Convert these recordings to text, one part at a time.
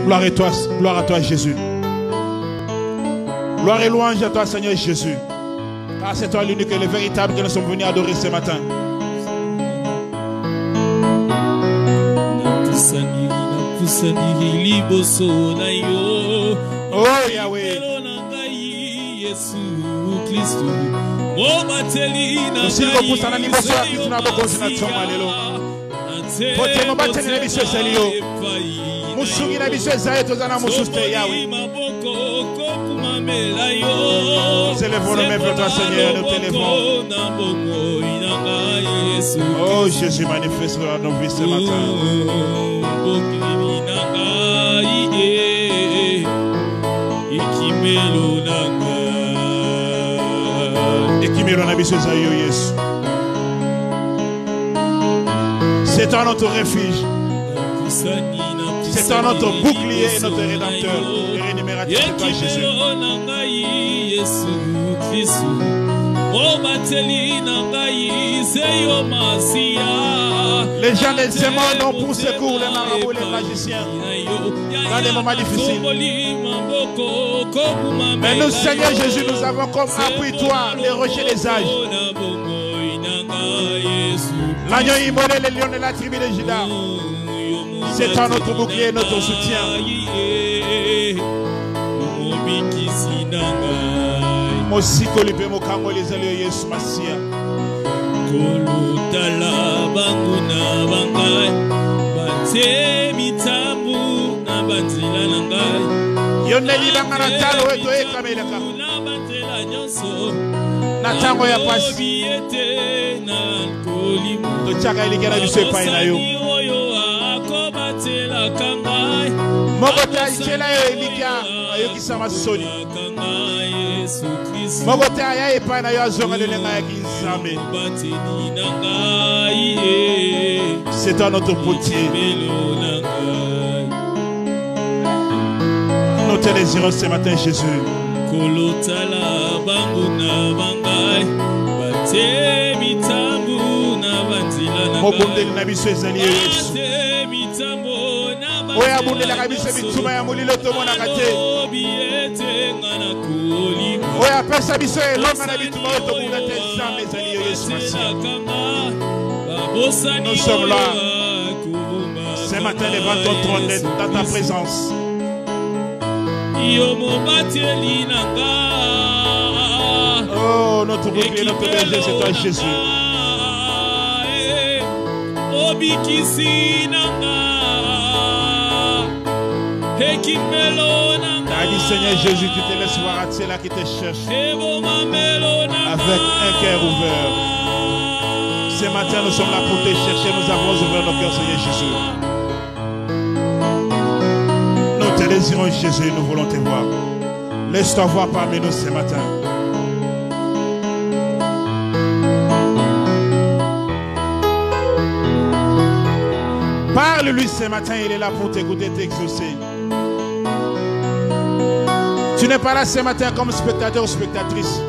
Gloire à toi Jésus. Gloire et louange à toi Seigneur Jésus. Car c'est toi l'unique et le véritable que nous sommes venus adorer ce matin. Oh Yahweh. Musungi na biso ezaye tozana mususte Yahweh. Nous élevons le même pour toi Seigneur, nous t'élevons. Oh Jésus, manifeste dans nos vies ce matin. Ekimelo na biso ezaye Yesu. C'est toi notre refuge. C'est toi notre bouclier et notre rédempteur et rémunérateur de toi Jésus. Les gens de ce monde ont pour secours les marabouts, les magiciens dans des moments difficiles. Mais nous Seigneur Jésus, nous avons comme appui toi les rochers des âges. L'agneau immolé, les lions de la tribu de Juda. C'est toi notre bouclier, notre soutien. Mosiko lipe mokango les alliés Yesu Masia. Kolutala banguna bangai, bate mitambu na banzila nangai. Yoneli bangana talo weto ekameleka. Natango ya pasi. Tochaka ilikera biso epai na yo. Mogota ichela yo elikia ayokisa masoni. Mogota ya epai na yo azonga lelenga ya kinzambe. C'est toi notre potier. Nous te désirons ce matin Jésus. Kolotala banguna bangai, bate mitambu na banzila nangai. Mobondeli na biso ezali Yesu. Oya bundela kabisa bituma ya mulilo tomona kate. Oya pesa biso elonga na bituma oto muna te nzambe ezali Yesu Masia. Nous sommes là ce matin devant ton trône, dans ta présence. Oh, notre bouclier, notre berger, c'est toi Jésus. Allez Seigneur Jésus, tu te laisses voir à ceux-là qui te cherchent avec un cœur ouvert. Ce matin, nous sommes là pour te chercher. Nous avons ouvert nos cœurs, Seigneur Jésus. Nous te désirons, Jésus, nous voulons te voir. Laisse-toi voir parmi nous ce matin. Parle-lui ce matin, il est là pour t'écouter, t'exaucer. Tu n'es pas là ce matin comme spectateur ou spectatrice.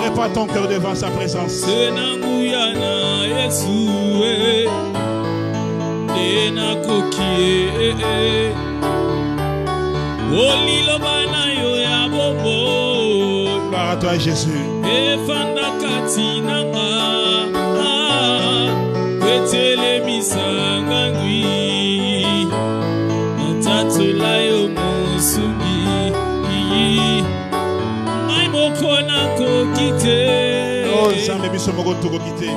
Répands ton cœur devant sa présence. Gloire à toi Jésus. Oh, Nzambe biso moko tokokite.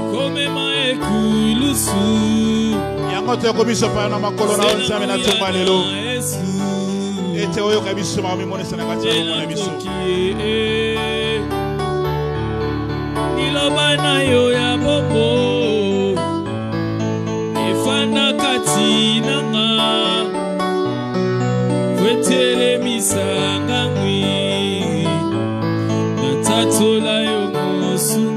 Yango te komiso pa na makolo na Nzambe na tumba lelo. Ete oyo kabiso ma mimonesa na kati ya mona biso. Niloba na yo ya bobo. Efana kati nanga. Wetele misanga ngwi. Natatola yo mosungi.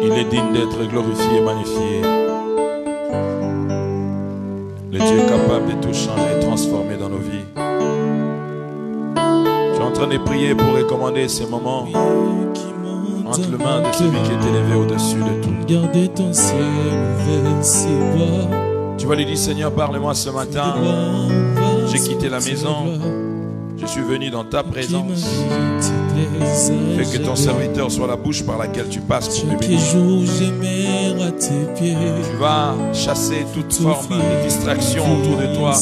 Il est digne d'être glorifié et magnifié. Le Dieu est capable de tout changer et transformer dans nos vies. Tu es en train de prier pour recommander ces moments entre les mains de celui qui est élevé au-dessus de tout. Gardez ton ciel ouvert, c'est moi. Tu vas lui dire, Seigneur, parle-moi ce matin. J'ai quitté la maison. Je suis venu dans ta présence. Fais que ton serviteur soit la bouche par laquelle tu passes pour me bénir. Tu vas chasser toute forme de distraction autour de toi.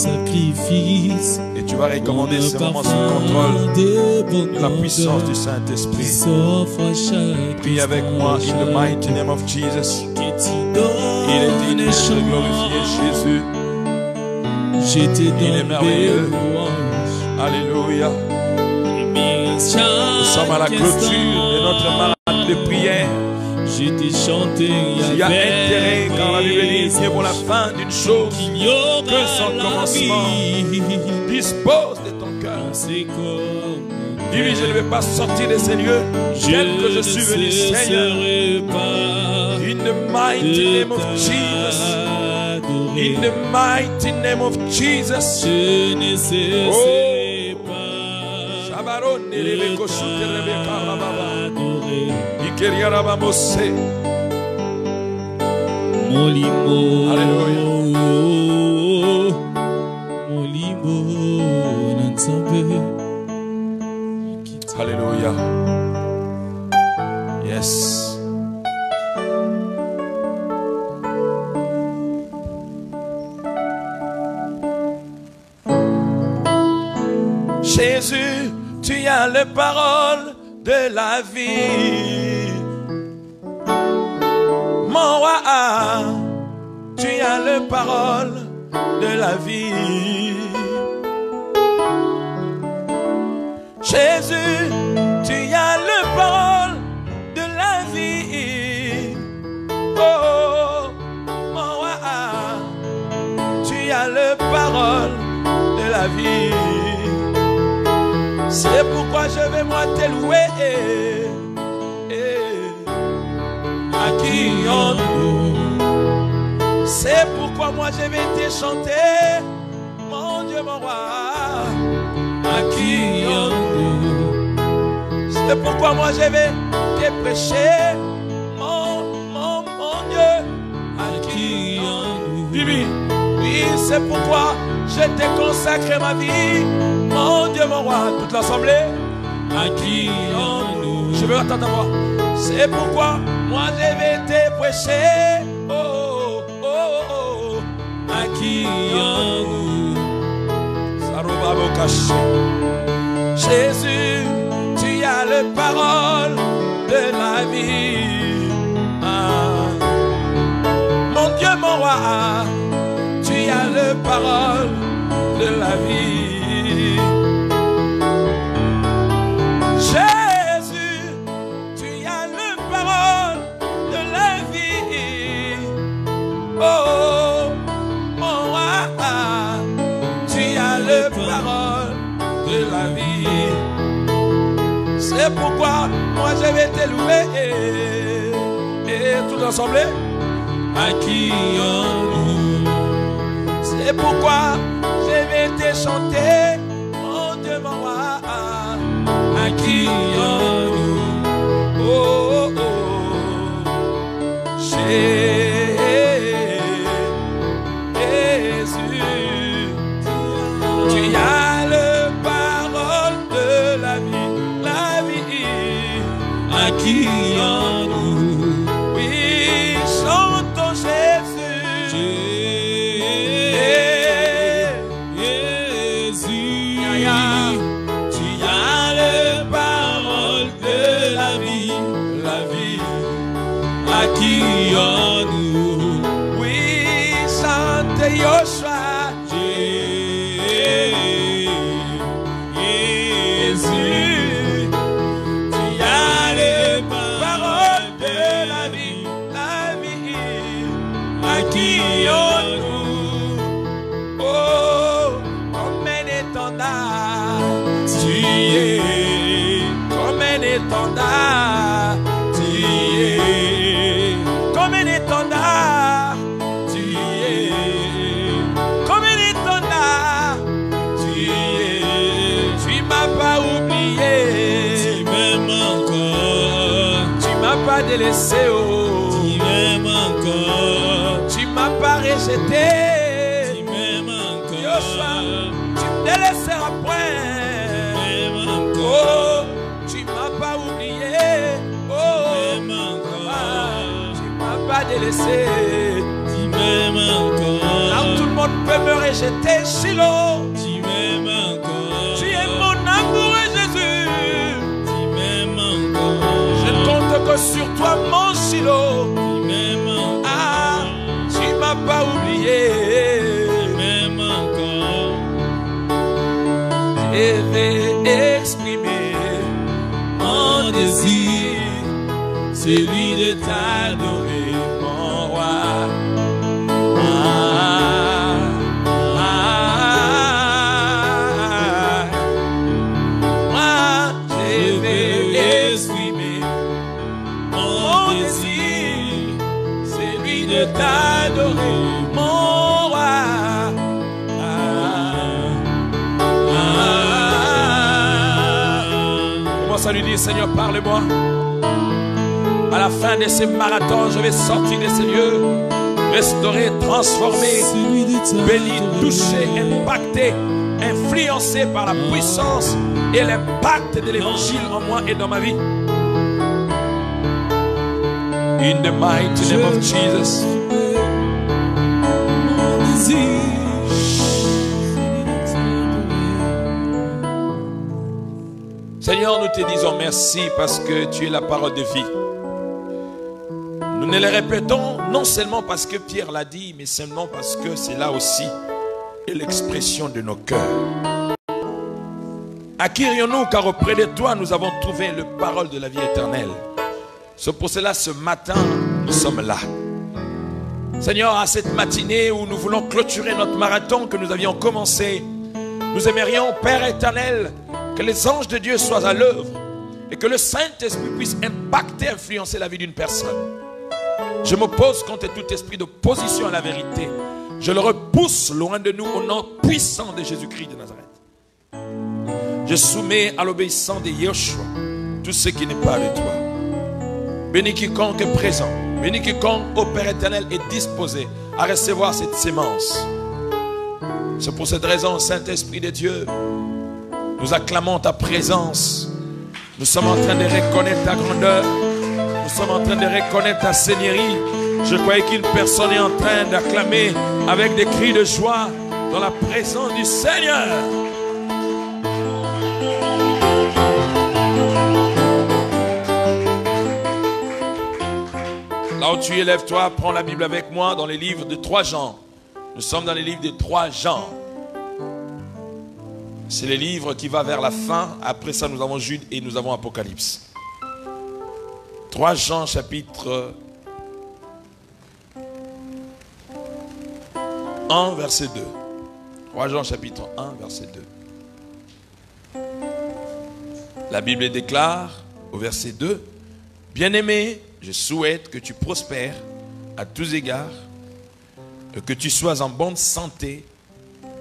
Et tu vas recommander ce moment sous contrôle de la puissance du Saint-Esprit. Prie avec moi, in the mighty name of Jesus. Il est digne d'être glorifié, Jésus. Il est merveilleux. Alléluia. Nous sommes à la clôture de notre marathon de prière. Il y a intérêt quand la Bible dit que pour la fin d'une chose que son commencement. Dispose de ton cœur. Dis-lui, je ne vais pas sortir de ces lieux tel que je suis venu, Seigneur. In the mighty name of Jesus. In the mighty name of Jesus. Oh. Alléluia. Yes. Jésus, tu as les paroles de la vie. Mon roi, tu as les paroles de la vie. Jésus, tu as les paroles de la vie. Oh, mon roi, tu as les paroles de la vie. C'est pourquoi je vais moi te louer. Accueillons-nous. C'est pourquoi moi je vais te chanter. Mon Dieu, mon roi. Accueillons-nous. C'est pourquoi moi je vais te prêcher. Mon Dieu. Accueillons-nous. Oui, c'est pourquoi je te consacre ma vie. Mon Dieu, mon roi, toute l'assemblée, accueillons-nous. Je veux attendre ta voix. C'est pourquoi moi je vais te prêcher. Oh, oh, oh, oh. Accueillons-nous. Jésus, tu as les paroles de la vie. Ah. Mon Dieu, mon roi, tu as les paroles de la vie. Jésus, tu as les paroles de la vie. Oh, mon roi, tu as les paroles de la vie. C'est pourquoi moi je vais te louer. Et tout ensemble, accueillons-nous. C'est pourquoi je vais te chanter, mon Dieu, mon roi. Accueillons-nous. Oh, oh, oh. Jésus, tu as les paroles de la vie, la vie. Accueillons-nous. Oui, chantons Jésus. Accueillons-nous. Oui, chante Yoshua. Jésus, tu as les paroles de la vie, la vie. Accueillons-nous. Oh, comme un étendard, tu es comme un étendard, tu es. délaissé. Tu m'aimes encore. Là où tout le monde peut me rejeter, Shiloh. Tu m'aimes encore. Tu es mon amoureux Jésus. Tu m'aimes encore. Je ne compte que sur toi, mon Shiloh. Tu m'aimes encore. Ah, tu m'as pas oublié. Tu m'aimes encore. Je vais exprimer mon désir, celui de t'adorer, mon roi. Moi, je vais exprimer mon désir, celui de t'adorer, mon roi. Commence à lui dire, Seigneur, parle-moi. À la fin de ces marathons, je vais sortir de ces lieux, restaurer, transformer, béni, touché, impacté, influencé par la puissance et l'impact de l'évangile en moi et dans ma vie. In the mighty name of Jesus. Seigneur, nous te disons merci parce que tu es la parole de vie. Nous ne le répétons non seulement parce que Pierre l'a dit, mais seulement parce que c'est là aussi et l'expression de nos cœurs. À qui irions-nous, car auprès de toi nous avons trouvé la parole de la vie éternelle. C'est pour cela ce matin nous sommes là. Seigneur, à cette matinée où nous voulons clôturer notre marathon que nous avions commencé, nous aimerions, Père éternel, que les anges de Dieu soient à l'œuvre et que le Saint-Esprit puisse impacter, influencer la vie d'une personne. Je m'oppose contre tout esprit d'opposition à la vérité. Je le repousse loin de nous au nom puissant de Jésus-Christ de Nazareth. Je soumets à l'obéissance de Yeshua tout ce qui n'est pas de toi. Bénis quiconque est présent. Bénis quiconque, ô Père éternel, est disposé à recevoir cette sémence. C'est pour cette raison, Saint-Esprit de Dieu, nous acclamons ta présence. Nous sommes en train de reconnaître ta grandeur. Nous sommes en train de reconnaître ta seigneurie. Je croyais qu'une personne est en train d'acclamer avec des cris de joie dans la présence du Seigneur. Là où tu es, lève-toi, prends la Bible avec moi dans les livres de 3 Jean. Nous sommes dans les livres de 3 Jean. C'est le livre qui va vers la fin. Après ça, nous avons Jude et nous avons Apocalypse. 3 Jean chapitre 1 verset 2. 3 Jean chapitre 1 verset 2. La Bible déclare au verset 2: Bien-aimé, je souhaite que tu prospères à tous égards et que tu sois en bonne santé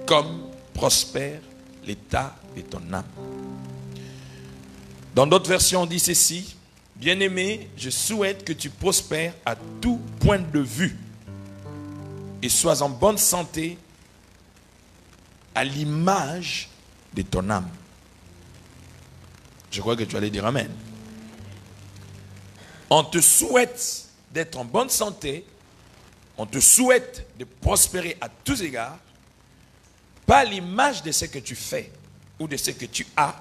comme prospère l'état de ton âme. Dans d'autres versions, on dit ceci: Bien-aimé, je souhaite que tu prospères à tout point de vue et sois en bonne santé à l'image de ton âme. Je crois que tu allais dire Amen. On te souhaite d'être en bonne santé, on te souhaite de prospérer à tous égards, pas à l'image de ce que tu fais ou de ce que tu as,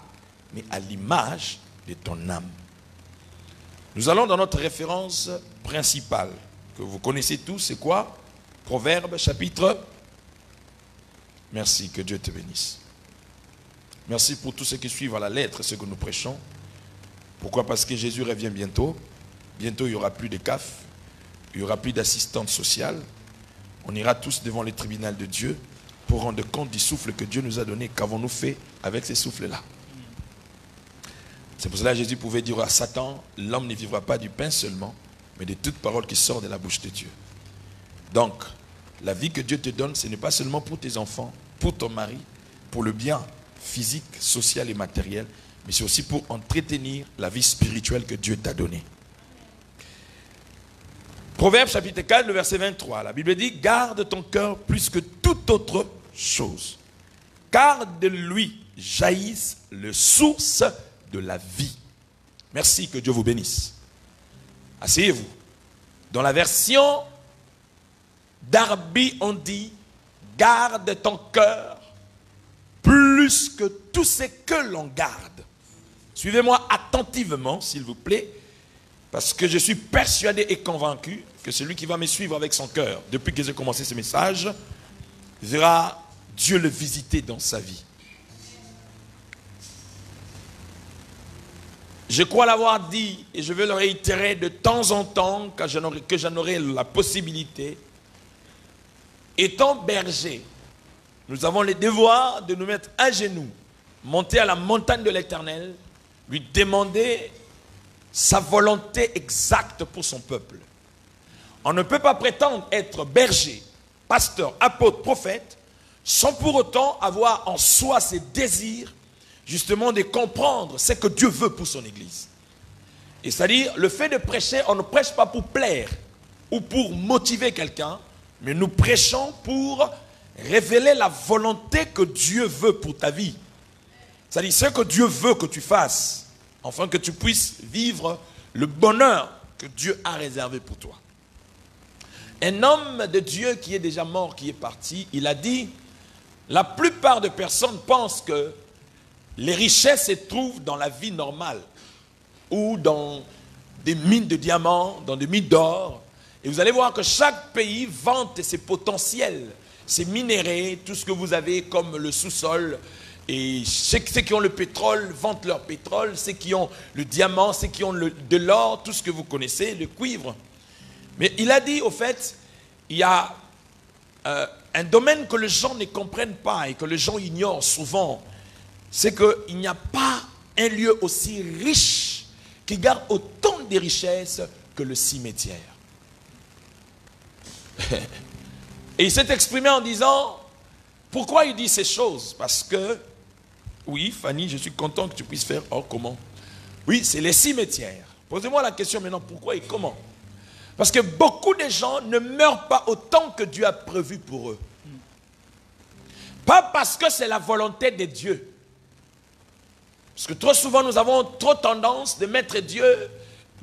mais à l'image de ton âme. Nous allons dans notre référence principale, que vous connaissez tous, c'est quoi? Proverbe chapitre. Merci, que Dieu te bénisse. Merci pour tous ceux qui suivent à la lettre ce que nous prêchons. Pourquoi? Parce que Jésus revient bientôt. Bientôt, il n'y aura plus de CAF, il n'y aura plus d'assistante sociale. On ira tous devant le tribunal de Dieu pour rendre compte du souffle que Dieu nous a donné. Qu'avons-nous fait avec ces souffles-là? C'est pour cela que Jésus pouvait dire à Satan: l'homme ne vivra pas du pain seulement, mais de toute parole qui sort de la bouche de Dieu. Donc, la vie que Dieu te donne, ce n'est pas seulement pour tes enfants, pour ton mari, pour le bien physique, social et matériel, mais c'est aussi pour entretenir la vie spirituelle que Dieu t'a donnée. Proverbe chapitre 4, le verset 23, la Bible dit: garde ton cœur plus que toute autre chose, car de lui jaillissent les sources de la vie. Merci, que Dieu vous bénisse. Asseyez-vous. Dans la version Darby, on dit, garde ton cœur plus que tout ce que l'on garde. Suivez-moi attentivement, s'il vous plaît, parce que je suis persuadé et convaincu que celui qui va me suivre avec son cœur, depuis que j'ai commencé ce message, verra Dieu le visiter dans sa vie. Je crois l'avoir dit et je veux le réitérer de temps en temps que j'en aurai la possibilité. Étant berger, nous avons le devoir de nous mettre à genoux, monter à la montagne de l'Éternel, lui demander sa volonté exacte pour son peuple. On ne peut pas prétendre être berger, pasteur, apôtre, prophète, sans pour autant avoir en soi ces désirs, justement de comprendre ce que Dieu veut pour son Église. Et c'est-à-dire, le fait de prêcher, on ne prêche pas pour plaire ou pour motiver quelqu'un, mais nous prêchons pour révéler la volonté que Dieu veut pour ta vie. C'est-à-dire, ce que Dieu veut que tu fasses, afin que tu puisses vivre le bonheur que Dieu a réservé pour toi. Un homme de Dieu qui est déjà mort, qui est parti, il a dit, la plupart des personnes pensent que les richesses se trouvent dans la vie normale ou dans des mines de diamants, dans des mines d'or. Et vous allez voir que chaque pays vante ses potentiels, ses minéraux, tout ce que vous avez comme le sous-sol. Et ceux qui ont le pétrole vantent leur pétrole, ceux qui ont le diamant, ceux qui ont de l'or, tout ce que vous connaissez, le cuivre. Mais il a dit, au fait, il y a un domaine que les gens ne comprennent pas et que les gens ignorent souvent. C'est qu'il n'y a pas un lieu aussi riche qui garde autant de richesses que le cimetière. Et il s'est exprimé en disant, pourquoi il dit ces choses? Parce que, oui, Fanny, je suis content que tu puisses faire, oh, comment? Oui, c'est les cimetières. Posez-moi la question maintenant, pourquoi et comment? Parce que beaucoup de gens ne meurent pas autant que Dieu a prévu pour eux. Pas parce que c'est la volonté de Dieu. Parce que trop souvent, nous avons trop tendance de mettre Dieu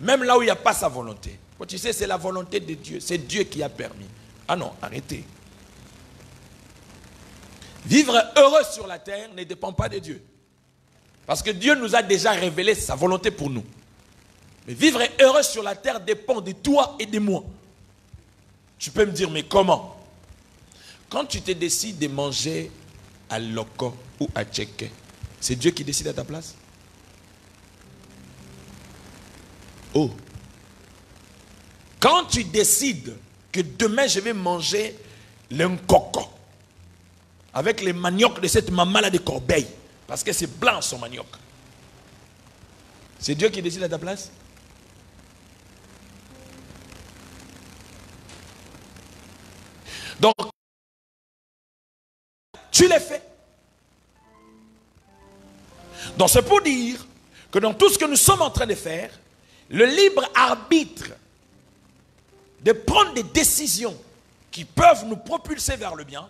même là où il n'y a pas sa volonté. Quand tu sais, c'est la volonté de Dieu. C'est Dieu qui a permis. Ah non, arrêtez. Vivre heureux sur la terre ne dépend pas de Dieu. Parce que Dieu nous a déjà révélé sa volonté pour nous. Mais vivre heureux sur la terre dépend de toi et de moi. Tu peux me dire, mais comment? Quand tu te décides de manger à Loco ou à Tchèque, c'est Dieu qui décide à ta place? Oh. Quand tu décides que demain je vais manger le coco avec les maniocs de cette maman-là de Corbeil, parce que c'est blanc son manioc, c'est Dieu qui décide à ta place? Donc, tu l'as fait. Donc c'est pour dire que dans tout ce que nous sommes en train de faire, le libre arbitre de prendre des décisions qui peuvent nous propulser vers le bien,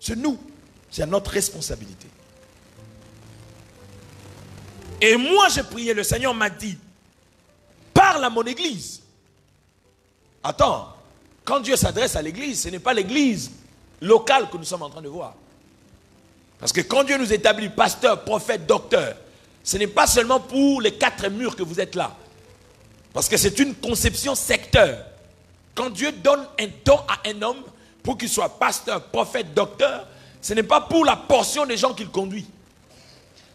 c'est nous, c'est notre responsabilité. Et moi j'ai prié, le Seigneur m'a dit, parle à mon église. Attends, quand Dieu s'adresse à l'église, ce n'est pas l'église locale que nous sommes en train de voir. Parce que quand Dieu nous établit pasteur, prophète, docteur, ce n'est pas seulement pour les 4 murs que vous êtes là. Parce que c'est une conception secteur. Quand Dieu donne un don à un homme pour qu'il soit pasteur, prophète, docteur, ce n'est pas pour la portion des gens qu'il conduit.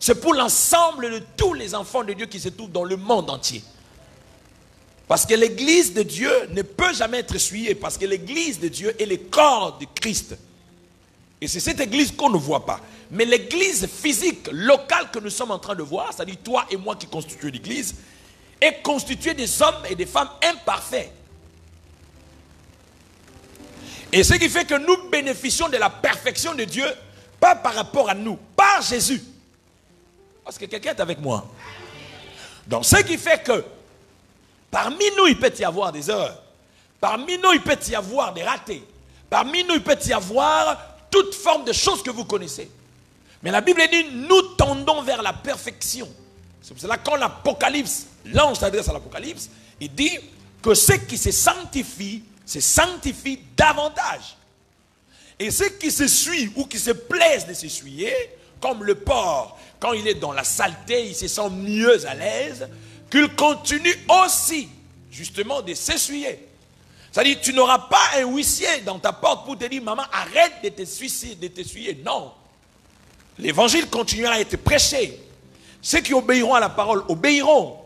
C'est pour l'ensemble de tous les enfants de Dieu qui se trouvent dans le monde entier. Parce que l'église de Dieu ne peut jamais être souillée. Parce que l'église de Dieu est le corps de Christ. Et c'est cette église qu'on ne voit pas. Mais l'église physique, locale que nous sommes en train de voir, c'est-à-dire toi et moi qui constituons l'église, est constituée des hommes et des femmes imparfaits. Et ce qui fait que nous bénéficions de la perfection de Dieu, pas par rapport à nous, par Jésus. Parce que quelqu'un est avec moi. Donc ce qui fait que parmi nous, il peut y avoir des erreurs. Parmi nous, il peut y avoir des ratés. Parmi nous, il peut y avoir toute forme de choses que vous connaissez. Mais la Bible dit, nous tendons vers la perfection. C'est pour cela quand l'Apocalypse, l'ange s'adresse à l'Apocalypse, il dit, que ceux qui se sanctifient davantage. Et ceux qui s'essuient ou qui se plaisent de s'essuyer, comme le porc, quand il est dans la saleté, il se sent mieux à l'aise, qu'il continue aussi, justement, de s'essuyer. C'est-à-dire, tu n'auras pas un huissier dans ta porte pour te dire, maman, arrête de t'essuyer. Non. L'évangile continuera à être prêché. Ceux qui obéiront à la parole obéiront.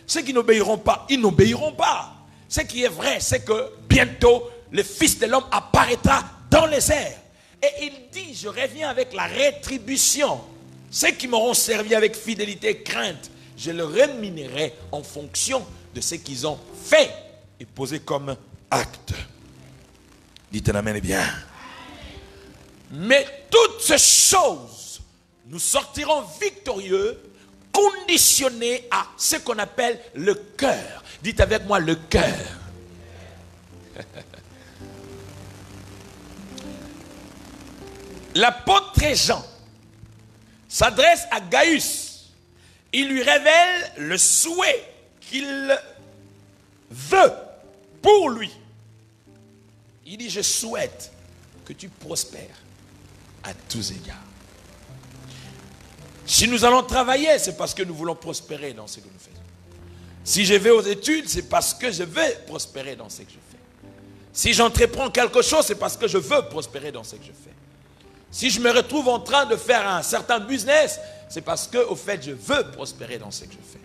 Ceux qui n'obéiront pas, ils n'obéiront pas. Ce qui est vrai, c'est que bientôt, le Fils de l'homme apparaîtra dans les airs. Et il dit, je reviens avec la rétribution. Ceux qui m'auront servi avec fidélité et crainte, je le rémunérerai en fonction de ce qu'ils ont fait et posé comme acte. Dites un amen et bien. Mais toutes ces choses, nous sortirons victorieux, conditionnés à ce qu'on appelle le cœur. Dites avec moi le cœur. L'apôtre Jean s'adresse à Gaius. Il lui révèle le souhait qu'il veut pour lui. Il dit, je souhaite que tu prospères à tous égards. Si nous allons travailler, c'est parce que nous voulons prospérer dans ce que nous faisons. Si je vais aux études, c'est parce que je veux prospérer dans ce que je fais. Si j'entreprends quelque chose, c'est parce que je veux prospérer dans ce que je fais. Si je me retrouve en train de faire un certain business, c'est parce que, au fait, je veux prospérer dans ce que je fais.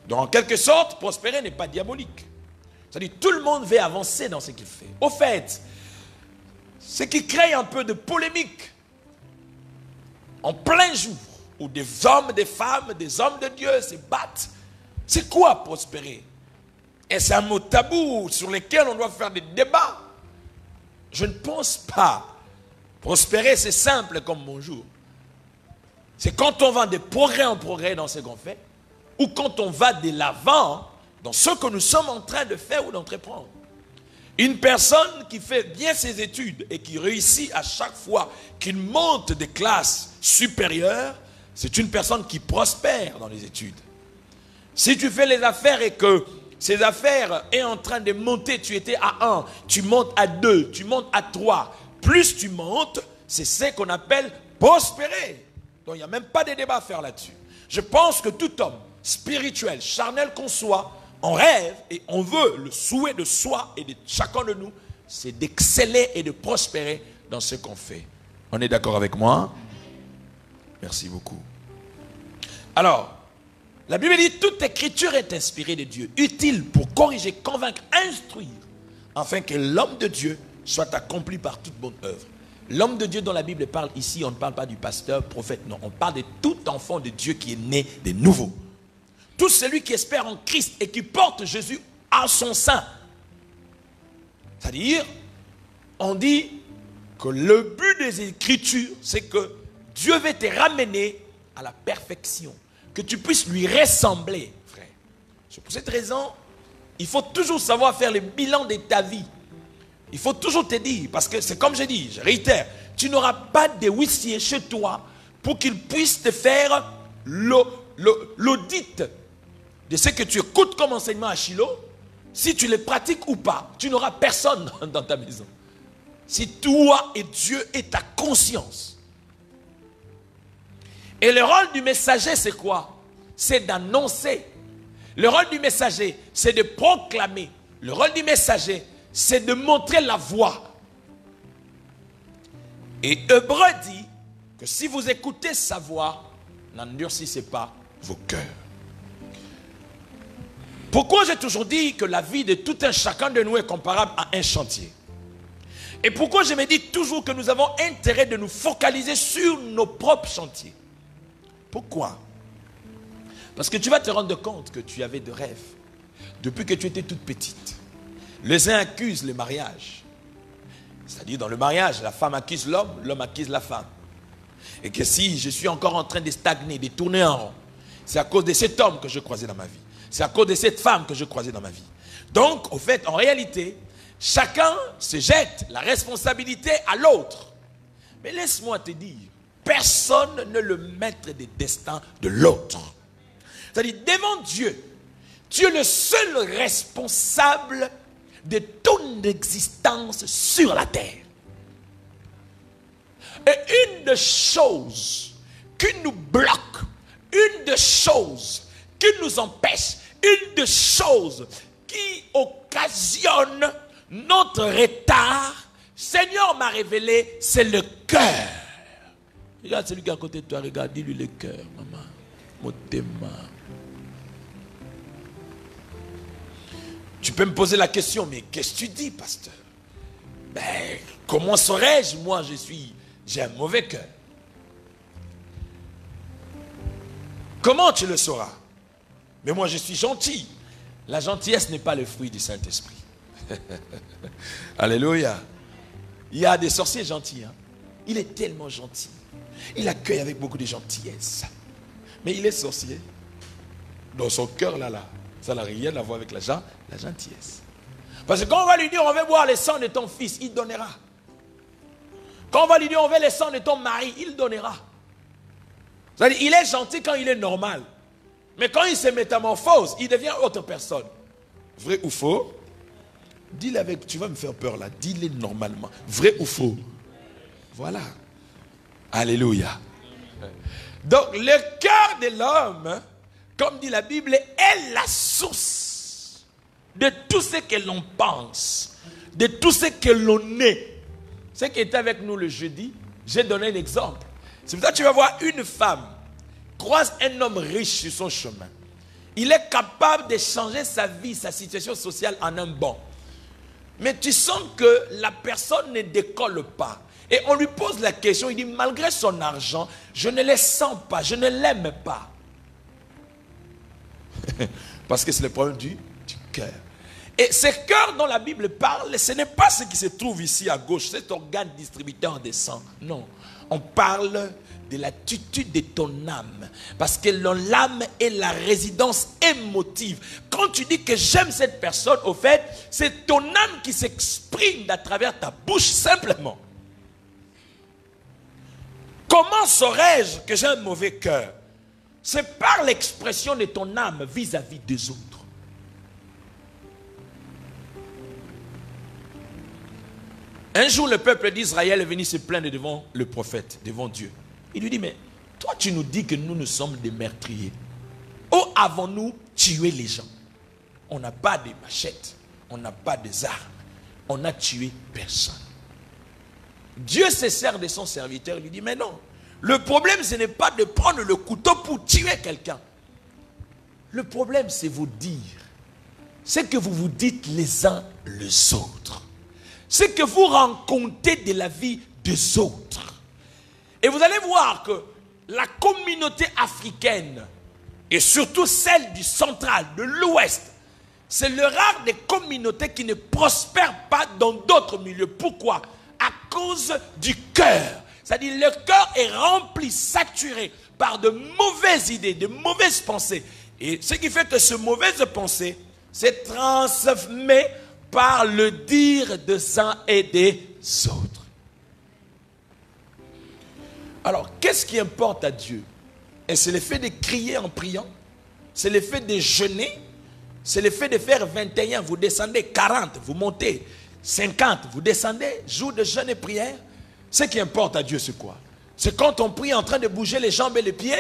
Donc, en quelque sorte, prospérer n'est pas diabolique. C'est-à-dire, tout le monde veut avancer dans ce qu'il fait. Au fait, ce qui crée un peu de polémique, en plein jour, où des hommes, des femmes, des hommes de Dieu se battent, c'est quoi prospérer? Et c'est un mot tabou sur lequel on doit faire des débats. Je ne pense pas. Prospérer, c'est simple comme bonjour. C'est quand on va de progrès en progrès dans ce qu'on fait, ou quand on va de l'avant dans ce que nous sommes en train de faire ou d'entreprendre. Une personne qui fait bien ses études et qui réussit à chaque fois qu'il monte des classes supérieures, c'est une personne qui prospère dans les études. Si tu fais les affaires et que ces affaires est en train de monter, tu étais à 1, tu montes à 2, tu montes à 3, plus tu montes, c'est ce qu'on appelle prospérer. Donc il n'y a même pas de débat à faire là-dessus. Je pense que tout homme spirituel, charnel qu'on soit, on rêve et on veut, le souhait de soi et de chacun de nous, c'est d'exceller et de prospérer dans ce qu'on fait. On est d'accord avec moi? Merci beaucoup. Alors, la Bible dit, toute écriture est inspirée de Dieu, utile pour corriger, convaincre, instruire, afin que l'homme de Dieu soit accompli par toute bonne œuvre. L'homme de Dieu dont la Bible parle ici, on ne parle pas du pasteur, prophète, non. On parle de tout enfant de Dieu qui est né de nouveau. Tout celui qui espère en Christ et qui porte Jésus à son sein. C'est-à-dire, on dit que le but des Écritures, c'est que Dieu veut te ramener à la perfection. Que tu puisses lui ressembler, frère. C'est pour cette raison, il faut toujours savoir faire le bilan de ta vie. Il faut toujours te dire, parce que c'est comme je dis, je réitère, tu n'auras pas de huissier chez toi pour qu'il puisse te faire l'audit de ce que tu écoutes comme enseignement à Shiloh. Si tu les pratiques ou pas, tu n'auras personne dans ta maison. Si toi et Dieu est ta conscience. Et le rôle du messager, c'est quoi? C'est d'annoncer. Le rôle du messager, c'est de proclamer. Le rôle du messager, c'est de montrer la voie. Et Hébreu dit que si vous écoutez sa voix, n'endurcissez pas vos cœurs. Pourquoi j'ai toujours dit que la vie de tout un chacun de nous est comparable à un chantier? Et pourquoi je me dis toujours que nous avons intérêt de nous focaliser sur nos propres chantiers? Pourquoi? Parce que tu vas te rendre compte que tu avais de rêves depuis que tu étais toute petite. Les uns accusent le mariage. C'est-à-dire dans le mariage, la femme accuse l'homme, l'homme accuse la femme. Et que si je suis encore en train de stagner, de tourner en rond, c'est à cause de cet homme que je croisais dans ma vie. C'est à cause de cette femme que je croisais dans ma vie. Donc, au fait, en réalité, chacun se jette la responsabilité à l'autre. Mais laisse-moi te dire, personne n'est le maître des destins de l'autre. C'est-à-dire, devant Dieu, Tu es le seul responsable de ton existence sur la terre. Et une des choses qui nous bloque, une des choses qui nous empêche, une des choses qui occasionne notre retard, Seigneur m'a révélé, c'est le cœur. Regarde celui qui est à côté de toi, regarde, dis-lui le cœur, maman. Motema. Tu peux me poser la question, mais qu'est-ce que tu dis, pasteur? Ben, comment saurais-je? Moi, j'ai un mauvais cœur. Comment tu le sauras? Mais moi, je suis gentil. La gentillesse n'est pas le fruit du Saint-Esprit. Alléluia. Il y a des sorciers gentils. Hein? Il est tellement gentil. Il accueille avec beaucoup de gentillesse. Mais il est sorcier. Dans son cœur, là, ça n'a rien à voir avec la gentillesse. Parce que quand on va lui dire, on veut boire le sang de ton fils, il donnera. Quand on va lui dire, on veut le sang de ton mari, il donnera. C'est-à-dire, il est gentil quand il est normal. Mais quand il se métamorphose, il devient autre personne. Vrai ou faux? Dis-le avec, tu vas me faire peur là, dis-le normalement. Vrai ou faux? Voilà. Alléluia. Donc le cœur de l'homme, comme dit la Bible, est la source de tout ce que l'on pense, de tout ce que l'on est. Ce qui était avec nous le jeudi, j'ai donné un exemple. C'est pour ça que tu vas voir une femme croise un homme riche sur son chemin. Il est capable de changer sa vie, sa situation sociale en un bond. Mais tu sens que la personne ne décolle pas. Et on lui pose la question, il dit, malgré son argent, je ne le sens pas, je ne l'aime pas. Parce que c'est le problème du cœur. Et ce cœur dont la Bible parle, ce n'est pas ce qui se trouve ici à gauche, cet organe distributeur de sang. Non, on parle de l'attitude de ton âme. Parce que l'âme est la résidence émotive. Quand tu dis que j'aime cette personne, au fait, c'est ton âme qui s'exprime à travers ta bouche simplement. Comment saurais-je que j'ai un mauvais cœur? C'est par l'expression de ton âme vis-à-vis des autres. Un jour, le peuple d'Israël est venu se plaindre devant le prophète, devant Dieu. Il lui dit, mais toi tu nous dis que nous sommes des meurtriers. Où avons-nous tué les gens? On n'a pas de machettes, on n'a pas des armes, on n'a tué personne. Dieu se sert de son serviteur, il lui dit, mais non, le problème ce n'est pas de prendre le couteau pour tuer quelqu'un. Le problème c'est vous dire, c'est que vous vous dites les uns les autres. C'est que vous rencontrez de la vie des autres. Et vous allez voir que la communauté africaine, et surtout celle du central, de l'ouest, c'est le rare des communautés qui ne prospèrent pas dans d'autres milieux. Pourquoi? À cause du cœur. C'est-à-dire le cœur est rempli, saturé par de mauvaises idées, de mauvaises pensées. Et ce qui fait que ces mauvaises pensées s'est transformé par le dire des uns et des autres. Alors, qu'est-ce qui importe à Dieu? Et c'est le fait de crier en priant, c'est le fait de jeûner, c'est le fait de faire 21, vous descendez 40, vous montez 50, vous descendez, jour de jeûne et prière. Ce qui importe à Dieu, c'est quoi? C'est quand on prie en train de bouger les jambes et les pieds?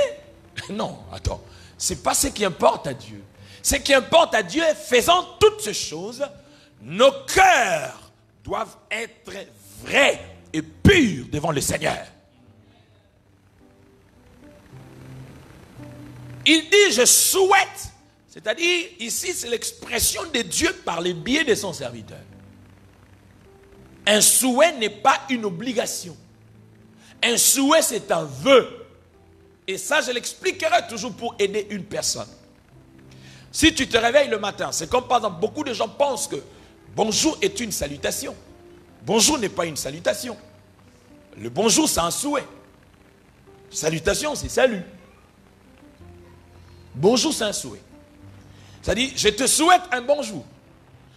Non, attends, c'est pas ce qui importe à Dieu. Ce qui importe à Dieu, faisant toutes ces choses, nos cœurs doivent être vrais et purs devant le Seigneur. Il dit, je souhaite, c'est-à-dire, ici, c'est l'expression de Dieu par le biais de son serviteur. Un souhait n'est pas une obligation. Un souhait, c'est un vœu. Et ça, je l'expliquerai toujours pour aider une personne. Si tu te réveilles le matin, c'est comme par exemple, beaucoup de gens pensent que bonjour est une salutation. Bonjour n'est pas une salutation. Le bonjour, c'est un souhait. Salutation, c'est salut. Bonjour, c'est un souhait. C'est-à-dire, je te souhaite un bonjour.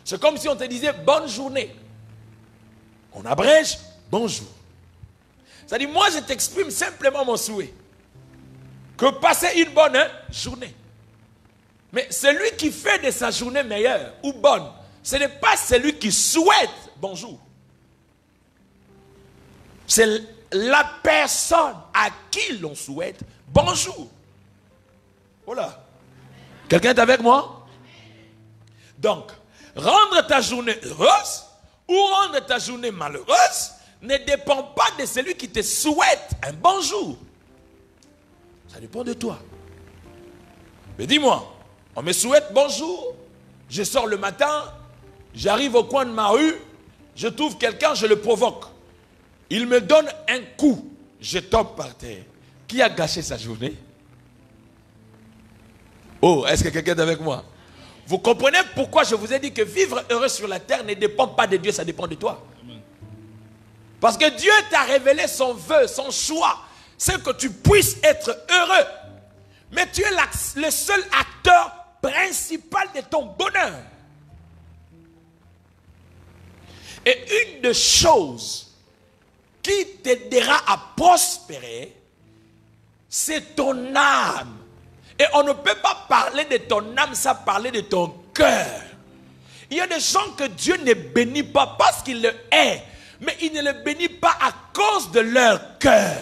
C'est comme si on te disait bonne journée. On abrège, bonjour. C'est-à-dire, moi, je t'exprime simplement mon souhait. Que passer une bonne journée. Mais celui qui fait de sa journée meilleure ou bonne, ce n'est pas celui qui souhaite bonjour. C'est la personne à qui l'on souhaite bonjour. Voilà. Quelqu'un est avec moi? Donc, rendre ta journée heureuse ou rendre ta journée malheureuse ne dépend pas de celui qui te souhaite un bonjour. Ça dépend de toi. Mais dis-moi, on me souhaite bonjour, je sors le matin, j'arrive au coin de ma rue, je trouve quelqu'un, je le provoque. Il me donne un coup, je tombe par terre. Qui a gâché sa journée? Oh, est-ce que quelqu'un est avec moi? Vous comprenez pourquoi je vous ai dit que vivre heureux sur la terre ne dépend pas de Dieu, ça dépend de toi. Parce que Dieu t'a révélé son vœu, son choix, c'est que tu puisses être heureux. Mais tu es le seul acteur principal de ton bonheur. Et une des choses qui t'aidera à prospérer, c'est ton âme. Et on ne peut pas parler de ton âme sans parler de ton cœur. Il y a des gens que Dieu ne bénit pas parce qu'il le hait, mais il ne le bénit pas à cause de leur cœur.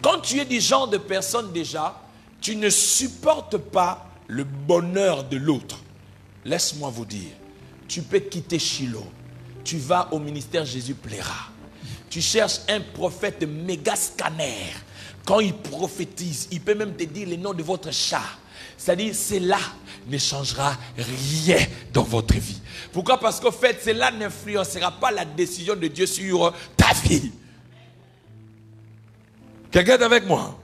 Quand tu es du genre de personne déjà, tu ne supportes pas le bonheur de l'autre. Laisse-moi vous dire, tu peux quitter Shiloh, tu vas au ministère Jésus plaira. Tu cherches un prophète méga scanner. Quand il prophétise, il peut même te dire le nom de votre chat. C'est-à-dire, cela ne changera rien dans votre vie. Pourquoi? Parce qu'au fait, cela n'influencera pas la décision de Dieu sur ta vie. Quelqu'un est avec moi?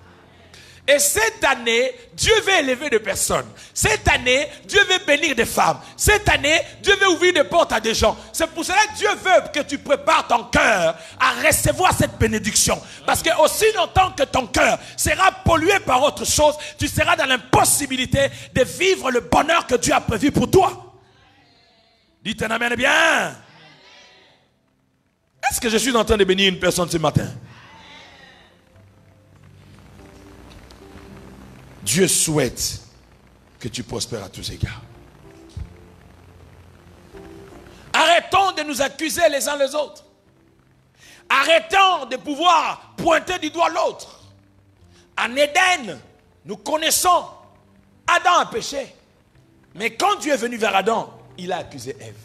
Et cette année, Dieu veut élever des personnes. Cette année, Dieu veut bénir des femmes. Cette année, Dieu veut ouvrir des portes à des gens. C'est pour cela que Dieu veut que tu prépares ton cœur à recevoir cette bénédiction. Parce que aussi longtemps que ton cœur sera pollué par autre chose, tu seras dans l'impossibilité de vivre le bonheur que Dieu a prévu pour toi. Dites un amen bien. Est-ce que je suis en train de bénir une personne ce matin? Dieu souhaite que tu prospères à tous égards. Arrêtons de nous accuser les uns les autres. Arrêtons de pouvoir pointer du doigt l'autre. En Éden, nous connaissons, Adam a péché. Mais quand Dieu est venu vers Adam, il a accusé Ève.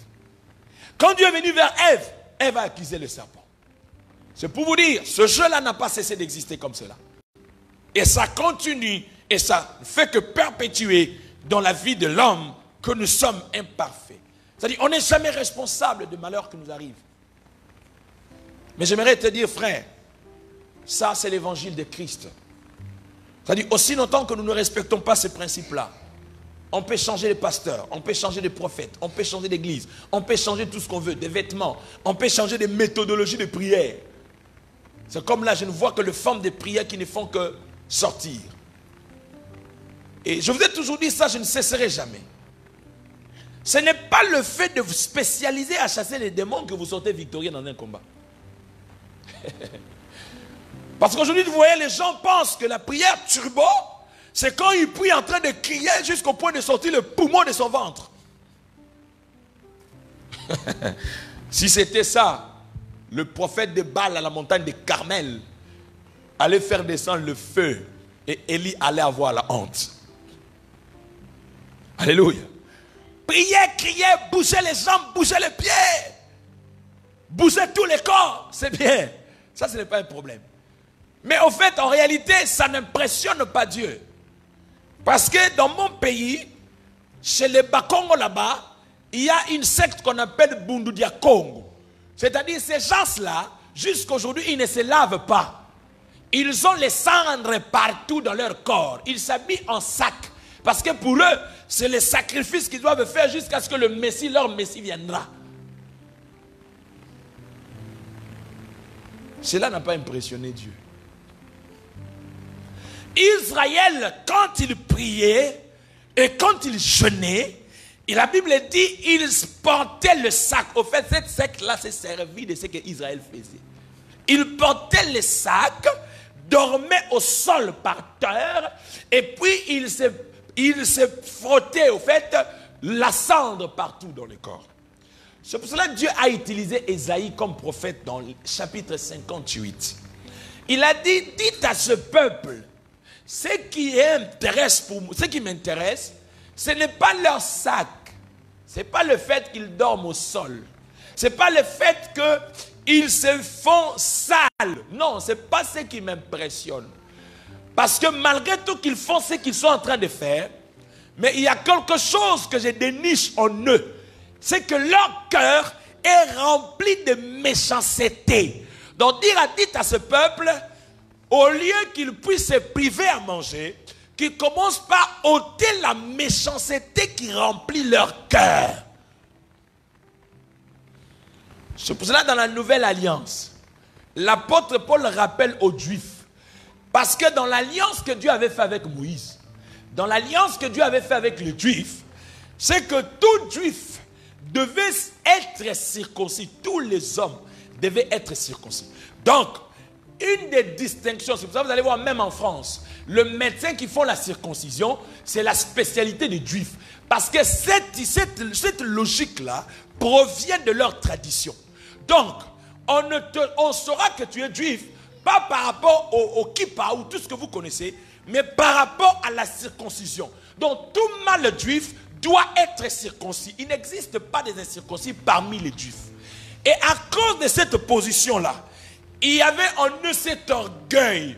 Quand Dieu est venu vers Ève, Ève a accusé le serpent. C'est pour vous dire, ce jeu-là n'a pas cessé d'exister comme cela. Et ça continue. Et ça ne fait que perpétuer dans la vie de l'homme que nous sommes imparfaits. C'est-à-dire, on n'est jamais responsable de malheurs qui nous arrivent. Mais j'aimerais te dire, frère, ça c'est l'évangile de Christ. C'est-à-dire, aussi longtemps que nous ne respectons pas ces principes-là, on peut changer de pasteur, on peut changer de prophète, on peut changer d'église, on peut changer tout ce qu'on veut, des vêtements, on peut changer des méthodologies de prière. C'est comme là, je ne vois que les formes de prière qui ne font que sortir. Et je vous ai toujours dit ça, je ne cesserai jamais. Ce n'est pas le fait de vous spécialiser à chasser les démons que vous sortez victorieux dans un combat. Parce qu'aujourd'hui, vous voyez, les gens pensent que la prière turbo, c'est quand il prie en train de crier jusqu'au point de sortir le poumon de son ventre. Si c'était ça, le prophète de Baal à la montagne de Carmel allait faire descendre le feu et Élie allait avoir la honte. Alléluia. Priez, criez, bougez les jambes, bougez les pieds. Bougez tous les corps. C'est bien. Ça, ce n'est pas un problème. Mais au fait, en réalité, ça n'impressionne pas Dieu. Parce que dans mon pays, chez les Bakongo là-bas, il y a une secte qu'on appelle Bundudia Congo. C'est-à-dire ces gens-là, jusqu'aujourd'hui, ils ne se lavent pas. Ils ont les cendres partout dans leur corps. Ils s'habillent en sac. Parce que pour eux, c'est le sacrifice qu'ils doivent faire jusqu'à ce que le Messie, leur Messie viendra. Cela n'a pas impressionné Dieu. Israël, quand il priait et quand il jeûnait, et la Bible dit, ils portaient le sac. Au fait, cette secte-là s'est servie de ce que Israël faisait. Ils portaient le sac dormait au sol par terre et puis il se frottait au fait la cendre partout dans le corps. C'est pour cela que Dieu a utilisé Ésaïe comme prophète dans le chapitre 58. Il a dit, dites à ce peuple, ce qui m'intéresse, ce n'est pas leur sac, ce n'est pas le fait qu'ils dorment au sol, ce n'est pas le fait qu'ils se font sales. Non, ce n'est pas ce qui m'impressionne. Parce que malgré tout qu'ils font ce qu'ils sont en train de faire, mais il y a quelque chose que je déniche en eux. C'est que leur cœur est rempli de méchanceté. Donc dites à ce peuple, au lieu qu'ils puissent se priver à manger, qu'ils commencent par ôter la méchanceté qui remplit leur cœur. C'est pour cela dans la Nouvelle Alliance, l'apôtre Paul rappelle aux Juifs, parce que dans l'alliance que Dieu avait fait avec Moïse, dans l'alliance que Dieu avait fait avec les Juifs, c'est que tout Juif devait être circoncis. Tous les hommes devaient être circoncis. Donc, une des distinctions, c'est pour ça que vous allez voir même en France, le médecin qui font la circoncision, c'est la spécialité des Juifs. Parce que cette logique-là provient de leur tradition. Donc, on saura que tu es juif, pas par rapport au kippa ou tout ce que vous connaissez, mais par rapport à la circoncision. Donc, tout mâle juif doit être circoncis. Il n'existe pas des incirconcis parmi les juifs. Et à cause de cette position-là, il y avait en eux cet orgueil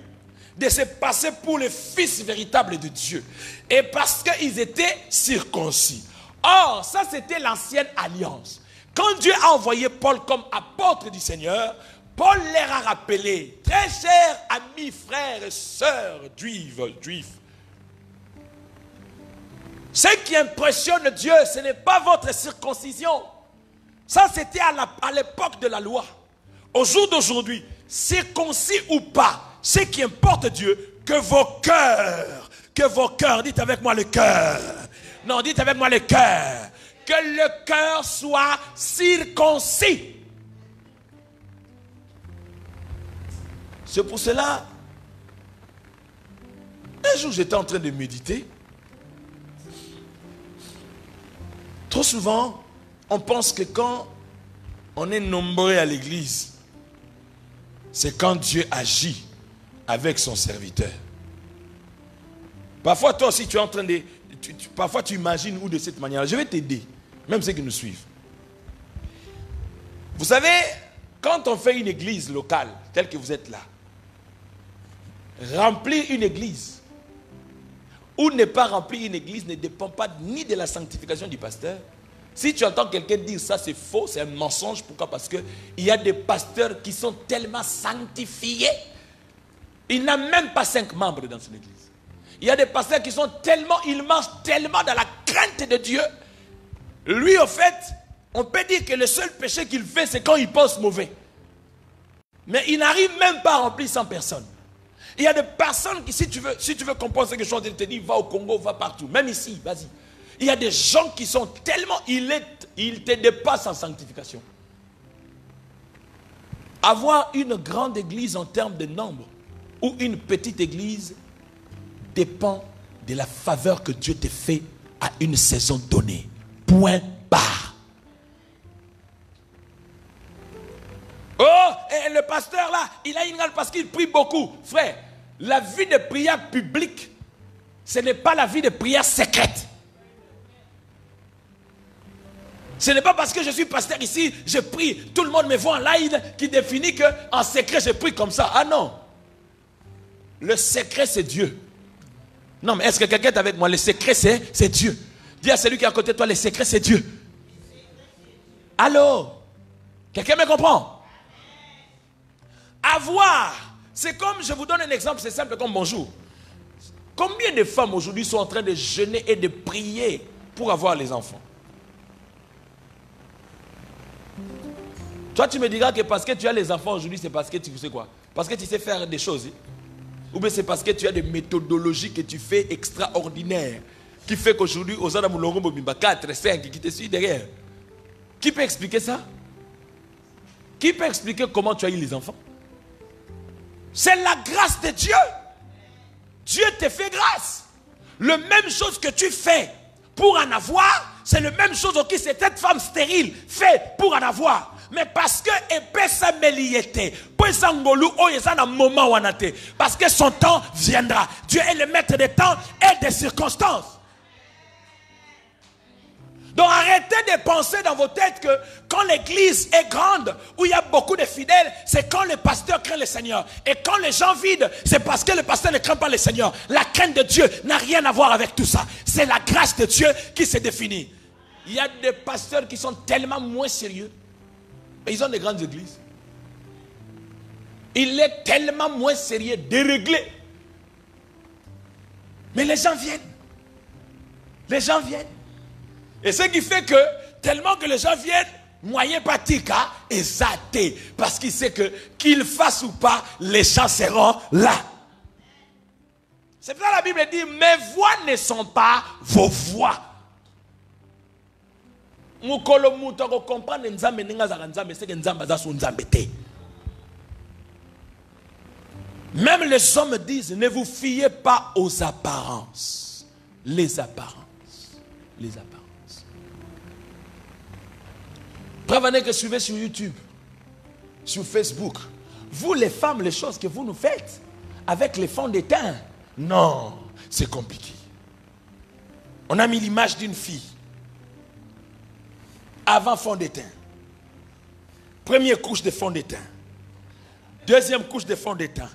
de se passer pour les fils véritables de Dieu. Et parce qu'ils étaient circoncis. Or, ça c'était l'ancienne alliance. Quand Dieu a envoyé Paul comme apôtre du Seigneur, Paul leur a rappelé, très chers amis, frères et sœurs juifs, ce qui impressionne Dieu, ce n'est pas votre circoncision. Ça, c'était à l'époque de la loi. Au jour d'aujourd'hui, circoncis ou pas, ce qui importe Dieu, que vos cœurs, dites avec moi le cœur. Non, dites avec moi le cœur. Que le cœur soit circoncis. C'est pour cela, un jour j'étais en train de méditer. Trop souvent, on pense que quand on est nombreux à l'église, c'est quand Dieu agit avec son serviteur. Parfois, toi aussi, tu es en train de... parfois, tu imagines où de cette manière. Je vais t'aider, même ceux qui nous suivent. Vous savez, quand on fait une église locale, telle que vous êtes là, remplir une église ou ne pas remplir une église ne dépend pas ni de la sanctification du pasteur. Si tu entends quelqu'un dire ça, c'est faux, c'est un mensonge. Pourquoi? Parce qu'il y a des pasteurs qui sont tellement sanctifiés. Il n'a même pas 5 membres dans son église. Il y a des pasteurs qui sont tellement, ils marchent tellement dans la crainte de Dieu. Lui, au fait, on peut dire que le seul péché qu'il fait, c'est quand il pense mauvais. Mais il n'arrive même pas à remplir 100 personnes. Il y a des personnes qui, si tu veux comprendre quelque chose, ils te disent, va au Congo, va partout. Même ici, vas-y. Il y a des gens qui sont tellement, ils te dépassent en sanctification. Avoir une grande église en termes de nombre ou une petite église dépend de la faveur que Dieu te fait à une saison donnée. Point barre. Oh, et le pasteur là, il a une grande parce qu'il prie beaucoup. Frère, la vie de prière publique, ce n'est pas la vie de prière secrète. Ce n'est pas parce que je suis pasteur ici, je prie, tout le monde me voit en live, qui définit qu'en secret je prie comme ça. Ah non. Le secret c'est Dieu. Non mais est-ce que quelqu'un est avec moi? Le secret c'est Dieu. Dis à celui qui est à côté de toi, le secret c'est Dieu. Allô? Quelqu'un me comprend? Avoir, c'est comme, je vous donne un exemple, c'est simple comme bonjour. Combien de femmes aujourd'hui sont en train de jeûner et de prier pour avoir les enfants? Toi, tu me diras que parce que tu as les enfants aujourd'hui, c'est parce que tu sais quoi? Parce que tu sais faire des choses. Ou bien c'est parce que tu as des méthodologies que tu fais extraordinaires. Qui fait qu'aujourd'hui, aux Adam Moulongo 4, 5, qui te suit derrière. Qui peut expliquer ça? Qui peut expliquer comment tu as eu les enfants? C'est la grâce de Dieu. Dieu te fait grâce. La même chose que tu fais pour en avoir, c'est la même chose que cette femme stérile fait pour en avoir. Mais parce que parce que son temps viendra. Dieu est le maître des temps et des circonstances. Donc arrêtez de penser dans vos têtes que quand l'église est grande, où il y a beaucoup de fidèles, c'est quand le pasteur craint le Seigneur. Et quand les gens vident, c'est parce que le pasteur ne craint pas le Seigneur. La crainte de Dieu n'a rien à voir avec tout ça. C'est la grâce de Dieu qui se définit. Il y a des pasteurs qui sont tellement moins sérieux. Et ils ont des grandes églises. Il est tellement moins sérieux, déréglé. Mais les gens viennent. Les gens viennent. Et ce qui fait que, tellement que les gens viennent, moyen patika et zaté. Parce qu'il sait que, qu'il fasse ou pas, les gens seront là. C'est pour ça que la Bible dit, mes voix ne sont pas vos voix. Même les hommes disent, ne vous fiez pas aux apparences. Les apparences. Les apparences. Prévenez que suivez sur YouTube, sur Facebook. Vous les femmes, les choses que vous nous faites avec les fonds de teint, non, c'est compliqué. On a mis l'image d'une fille avant fond de teint. Première couche de fond de teint. Deuxième couche de fond de teint.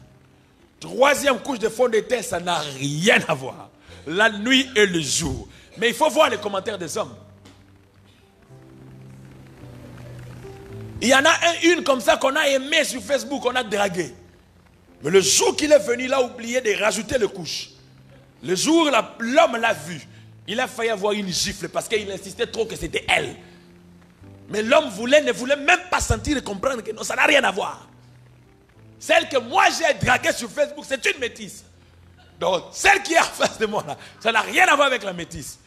Troisième couche de fond de teint, ça n'a rien à voir. La nuit et le jour. Mais il faut voir les commentaires des hommes. Il y en a une comme ça qu'on a aimé sur Facebook, on a dragué. Mais le jour qu'il est venu, il a oublié de rajouter les couches. Le jour où l'homme l'a vu, il a failli avoir une gifle parce qu'il insistait trop que c'était elle. Mais l'homme ne voulait même pas sentir et comprendre que non, ça n'a rien à voir. Celle que moi j'ai draguée sur Facebook, c'est une métisse. Donc, celle qui est en face de moi là, ça n'a rien à voir avec la métisse.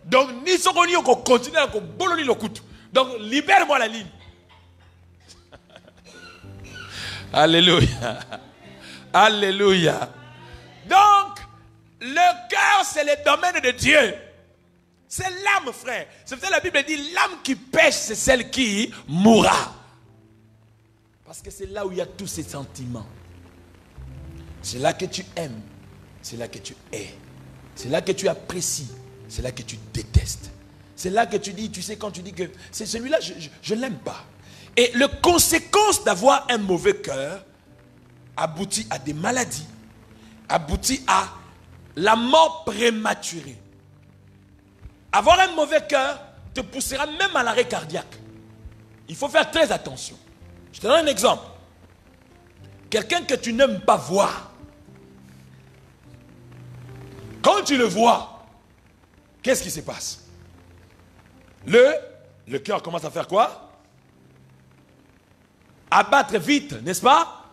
Donc, ni ce qu'on y a, qu'on continue à bolonner le couteau. Donc, libère-moi la ligne. Alléluia. Alléluia. Donc, le cœur, c'est le domaine de Dieu. C'est l'âme, frère. C'est pour ça que la Bible dit, l'âme qui pêche, c'est celle qui mourra. Parce que c'est là où il y a tous ces sentiments. C'est là que tu aimes. C'est là que tu hais. C'est là que tu apprécies. C'est là que tu détestes. C'est là que tu dis, tu sais, quand tu dis que c'est celui-là, je ne l'aime pas. Et la conséquence d'avoir un mauvais cœur aboutit à des maladies, aboutit à la mort prématurée. Avoir un mauvais cœur te poussera même à l'arrêt cardiaque. Il faut faire très attention. Je te donne un exemple. Quelqu'un que tu n'aimes pas voir, quand tu le vois, qu'est-ce qui se passe? Le cœur commence à faire quoi? À battre vite, n'est-ce pas?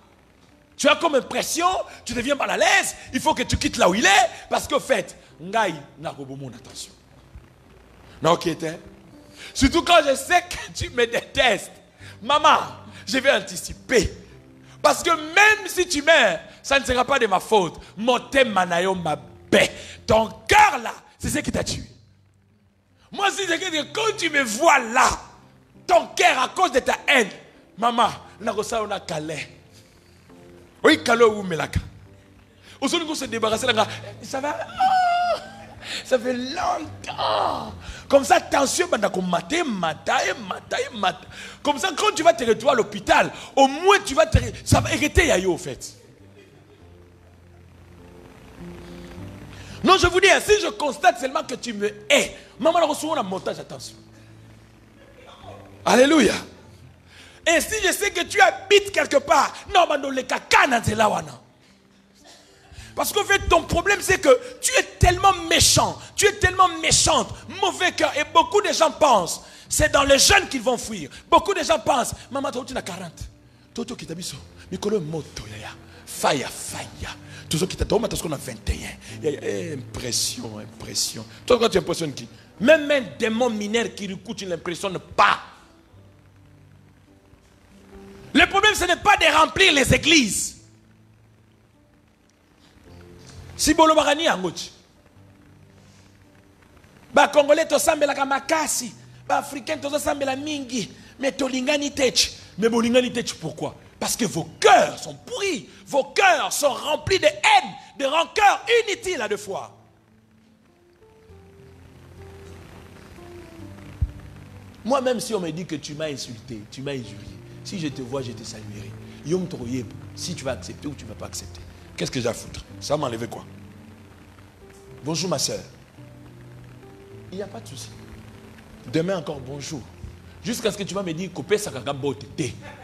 Tu as comme impression, tu deviens mal à l'aise, il faut que tu quittes là où il est, parce qu'au fait, ngai n'a pas mon attention. Non, ok, surtout quand je sais que tu me détestes. Maman, je vais anticiper. Parce que même si tu meurs, ça ne sera pas de ma faute. Motem manayo ma paix. Ton cœur là, c'est ce qui t'a tué. Moi, si c'est que quand tu me vois là, ton cœur à cause de ta haine, maman, on a calé. Oui, calé ou melaka. Aujourd'hui, on se débarrasser là. Ça va. Oh, ça fait longtemps. Comme ça, tension, matin. Comme ça, quand tu vas te retrouver à l'hôpital, au moins tu vas te. Ça va arrêter Yayo, au fait. Non, je vous dis, si je constate seulement que tu me hais, maman a reçu un montage, attention. Alléluia. Et si je sais que tu habites quelque part, non, mais parce qu'en fait, ton problème, c'est que tu es tellement méchant, tu es tellement méchante, mauvais cœur, et beaucoup de gens pensent, c'est dans les jeunes qu'ils vont fuir. Beaucoup de gens pensent, maman, tu as 40. Toto qui t'habite, Mikolo moto, faya. Tout ce qui t'a donné, parce qu'on a 21. Impression. Toi, quand tu impressionnes qui? Même un démon mineur qui lui coûte, il n'impressionne pas. Le problème, ce n'est pas de remplir les églises. Si bolobakani angochi. Ba Congolais to sambela makasi, ba Africains to sambela mingi, mais tolingani tech. Mais bolingani tech pourquoi? Parce que vos cœurs sont pourris, vos cœurs sont remplis de haine, de rancœur inutile à deux fois. Moi-même, si on me dit que tu m'as insulté, tu m'as injurié, si je te vois, je te saluerai. Yom Troyeb, si tu vas accepter ou tu ne vas pas accepter. Qu'est-ce que j'ai à foutre? Ça m'a enlevé quoi? Bonjour ma soeur. Il n'y a pas de souci. Demain encore bonjour. Jusqu'à ce que tu vas me dire que ça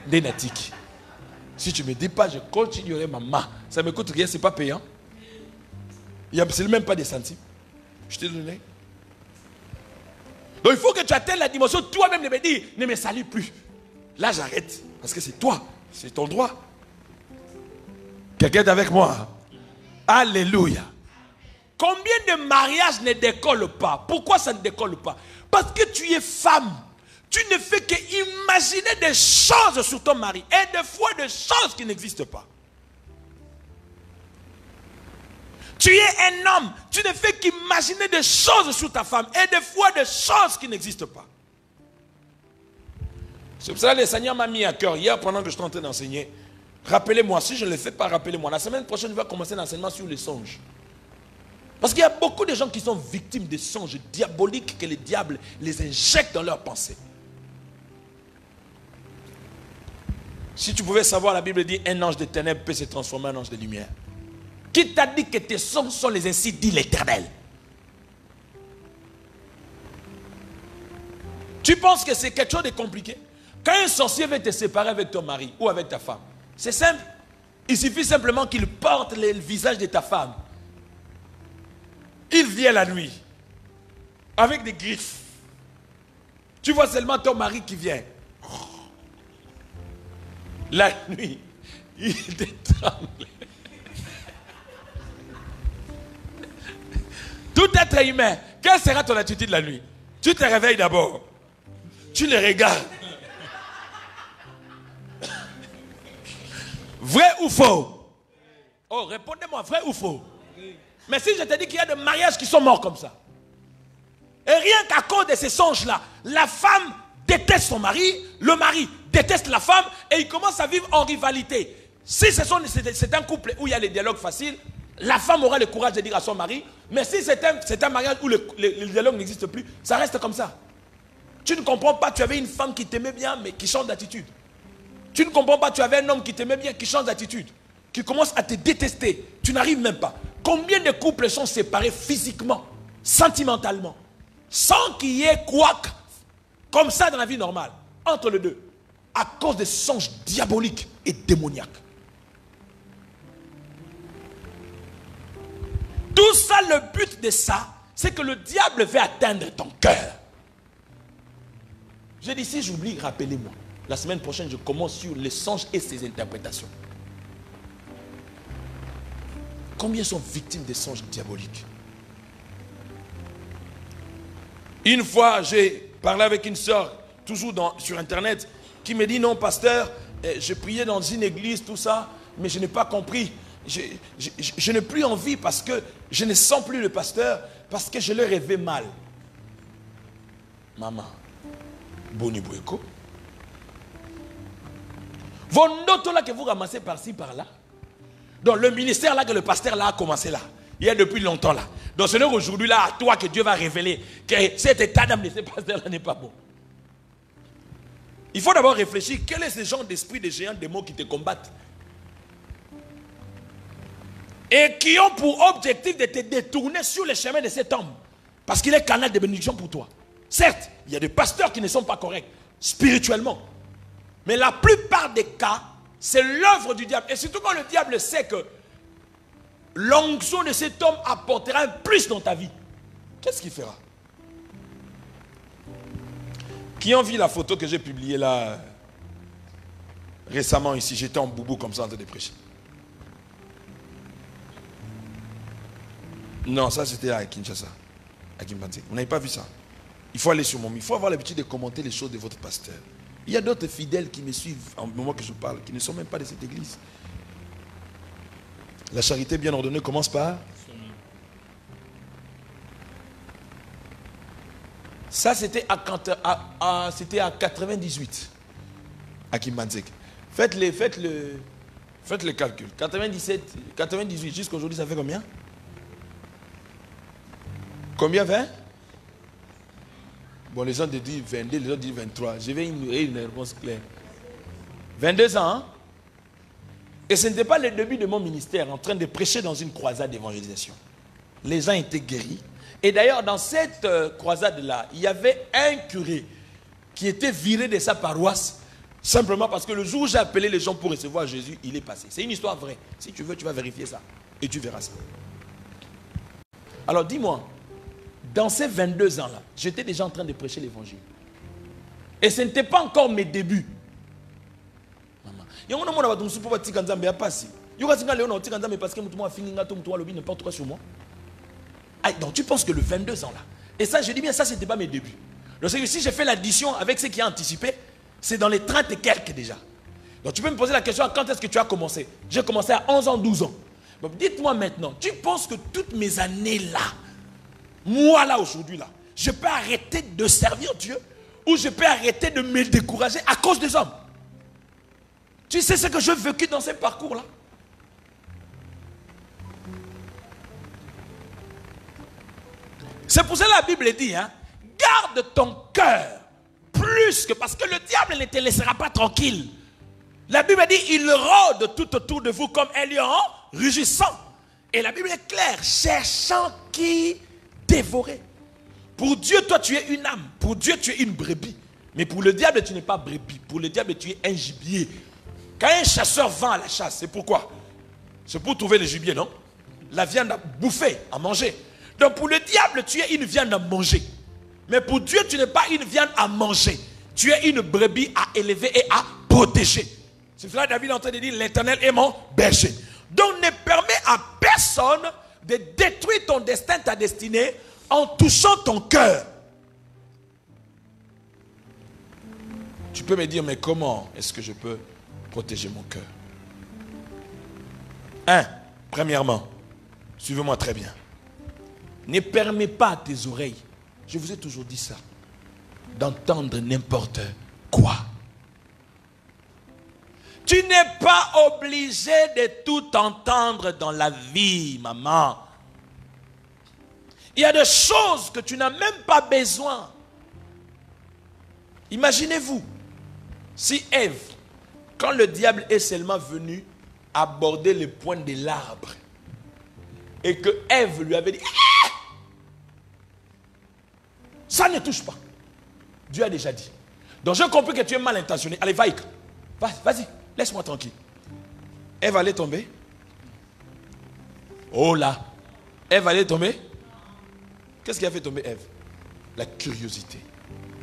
des natiki. Si tu ne me dis pas, je continuerai maman. Ça ne me coûte rien, ce n'est pas payant. Il n'y a même pas des centimes. Je t'ai donné. Donc il faut que tu atteignes la dimension, toi-même de me dire, ne me salue plus. Là j'arrête. Parce que c'est toi. C'est ton droit. Quelqu'un est avec moi? Alléluia. Combien de mariages ne décollent pas? Pourquoi ça ne décolle pas? Parce que tu es femme. Tu ne fais qu'imaginer des choses sur ton mari. Et des fois des choses qui n'existent pas. Tu es un homme. Tu ne fais qu'imaginer des choses sur ta femme. Et des fois des choses qui n'existent pas. C'est pour ça que le Seigneur m'a mis à cœur hier pendant que je suis en train d'enseigner. Rappelez-moi, si je ne le fais pas, rappelez-moi. La semaine prochaine, je vais commencer l'enseignement sur les songes. Parce qu'il y a beaucoup de gens qui sont victimes de songes diaboliques que le diable les injecte dans leurs pensées. Si tu pouvais savoir, la Bible dit un ange de ténèbres peut se transformer en ange de lumière. Qui t'a dit que tes songes sont les ainsi dit l'Éternel? Tu penses que c'est quelque chose de compliqué? Quand un sorcier veut te séparer avec ton mari ou avec ta femme, c'est simple. Il suffit simplement qu'il porte le visage de ta femme. Il vient la nuit avec des griffes. Tu vois seulement ton mari qui vient. La nuit, il te tremble. Tout être humain, quelle sera ton attitude la nuit? Tu te réveilles d'abord. Tu les regardes. Vrai ou faux? Oh, répondez-moi, vrai ou faux? Mais si je te dis qu'il y a des mariages qui sont morts comme ça, et rien qu'à cause de ces songes-là, la femme déteste son mari, le mari déteste la femme, et ils commencent à vivre en rivalité. Si c'est un couple où il y a les dialogues faciles, la femme aura le courage de dire à son mari, mais si c'est un mariage où le dialogue n'existe plus, ça reste comme ça. Tu ne comprends pas, tu avais une femme qui t'aimait bien, mais qui change d'attitude. Tu ne comprends pas, tu avais un homme qui t'aimait bien, qui change d'attitude, qui commence à te détester. Tu n'arrives même pas. Combien de couples sont séparés physiquement, sentimentalement, sans qu'il y ait quoi comme ça dans la vie normale, entre les deux, à cause des songes diaboliques et démoniaques. Tout ça, le but de ça, c'est que le diable veut atteindre ton cœur. J'ai dit, si j'oublie, rappelez-moi. La semaine prochaine, je commence sur les songes et ses interprétations. Combien sont victimes des songes diaboliques? Une fois, j'ai parlé avec une soeur, toujours sur Internet, qui me dit, non, pasteur, je priais dans une église, tout ça, mais je n'ai pas compris. Je n'ai plus envie parce que je ne sens plus le pasteur, parce que je le rêvais mal. Maman, Boni Boueko. Vos notes là que vous ramassez par-ci, par-là. Donc le ministère là que le pasteur là a commencé là. Il y a depuis longtemps là. Donc ce n'est qu'aujourd'hui là à toi que Dieu va révéler que cet état d'âme de ce pasteur là n'est pas bon. Il faut d'abord réfléchir. Quel est ce genre d'esprit de géants, des mots qui te combattent? Et qui ont pour objectif de te détourner sur le chemin de cet homme. Parce qu'il est canal de bénédiction pour toi. Certes, il y a des pasteurs qui ne sont pas corrects spirituellement. Mais la plupart des cas, c'est l'œuvre du diable. Et surtout quand le diable sait que l'onction de cet homme apportera un plus dans ta vie. Qu'est-ce qu'il fera? Qui ont vu la photo que j'ai publiée là récemment ici? J'étais en boubou comme ça en train de prêcher. Non, ça c'était à Kinshasa, à Kimbanti. Vous n'avez pas vu ça? Il faut aller sur mon... Il faut avoir l'habitude de commenter les choses de votre pasteur. Il y a d'autres fidèles qui me suivent en moment que je parle, qui ne sont même pas de cette église. La charité bien ordonnée commence par Ça, c'était à 98. À Kimbanzek. Faites le calcul. 98 jusqu'à aujourd'hui, ça fait combien? Combien 20? Bon, les gens disent 22, les autres disent 23. Je vais une réponse claire. 22 ans, hein? Et ce n'était pas le début de mon ministère en train de prêcher dans une croisade d'évangélisation. Les gens étaient guéris. Et d'ailleurs, dans cette croisade-là, il y avait un curé qui était viré de sa paroisse simplement parce que le jour où j'ai appelé les gens pour recevoir Jésus, il est passé. C'est une histoire vraie. Si tu veux, tu vas vérifier ça. Et tu verras ça. Alors dis-moi, dans ces 22 ans-là, j'étais déjà en train de prêcher l'évangile. Et ce n'était pas encore mes débuts. N'importe quoi sur moi. Donc tu penses que le 22 ans là. Et ça, je dis bien, ça c'était pas mes débuts. Donc si j'ai fait l'addition avec ce qui a anticipé, c'est dans les 30 et quelques déjà. Donc tu peux me poser la question, quand est-ce que tu as commencé? J'ai commencé à 11 ans, 12 ans. Donc dites-moi maintenant, tu penses que toutes mes années là, moi là aujourd'hui là, je peux arrêter de servir Dieu ou je peux arrêter de me décourager à cause des hommes? Tu sais ce que j'ai vécu dans ces parcours là? C'est pour ça que la Bible dit, hein, garde ton cœur plus que, parce que le diable ne te laissera pas tranquille. La Bible dit, il rôde tout autour de vous comme un lion rugissant. Et la Bible est claire, cherchant qui dévorer. Pour Dieu, toi tu es une âme. Pour Dieu, tu es une brebis. Mais pour le diable, tu n'es pas brebis. Pour le diable, tu es un gibier. Quand un chasseur va à la chasse, c'est pourquoi? C'est pour trouver le gibier, non? La viande à bouffer, à manger. Donc pour le diable, tu es une viande à manger. Mais pour Dieu, tu n'es pas une viande à manger. Tu es une brebis à élever et à protéger. C'est cela David est en train de dire, l'Éternel est mon berger. Donc ne permets à personne de détruire ton destin, ta destinée, en touchant ton cœur. Tu peux me dire, mais comment est-ce que je peux protéger mon cœur? Premièrement, suivez-moi très bien. Ne permets pas à tes oreilles, je vous ai toujours dit ça, d'entendre n'importe quoi. Tu n'es pas obligé de tout entendre dans la vie, maman. Il y a des choses que tu n'as même pas besoin. Imaginez-vous, si Ève, quand le diable est seulement venu aborder le point de l'arbre, et que Ève lui avait dit, ça ne touche pas. Dieu a déjà dit. Donc j'ai compris que tu es mal intentionné. Allez, vas-y, laisse-moi tranquille. Ève allait tomber. Oh là, Ève allait tomber. Qu'est-ce qui a fait tomber Ève? La curiosité.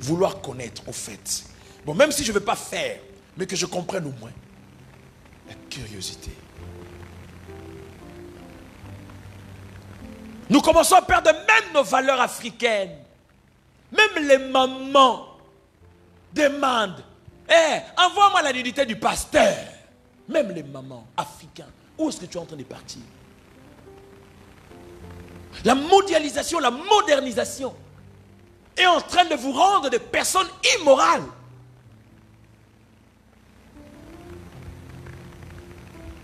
Vouloir connaître au fait. Bon, même si je ne veux pas faire, mais que je comprenne au moins. La curiosité. Nous commençons à perdre même nos valeurs africaines. Même les mamans demandent, envoie-moi la nudité du pasteur. Même les mamans africaines. Où est-ce que tu es en train de partir? La mondialisation, la modernisation est en train de vous rendre des personnes immorales.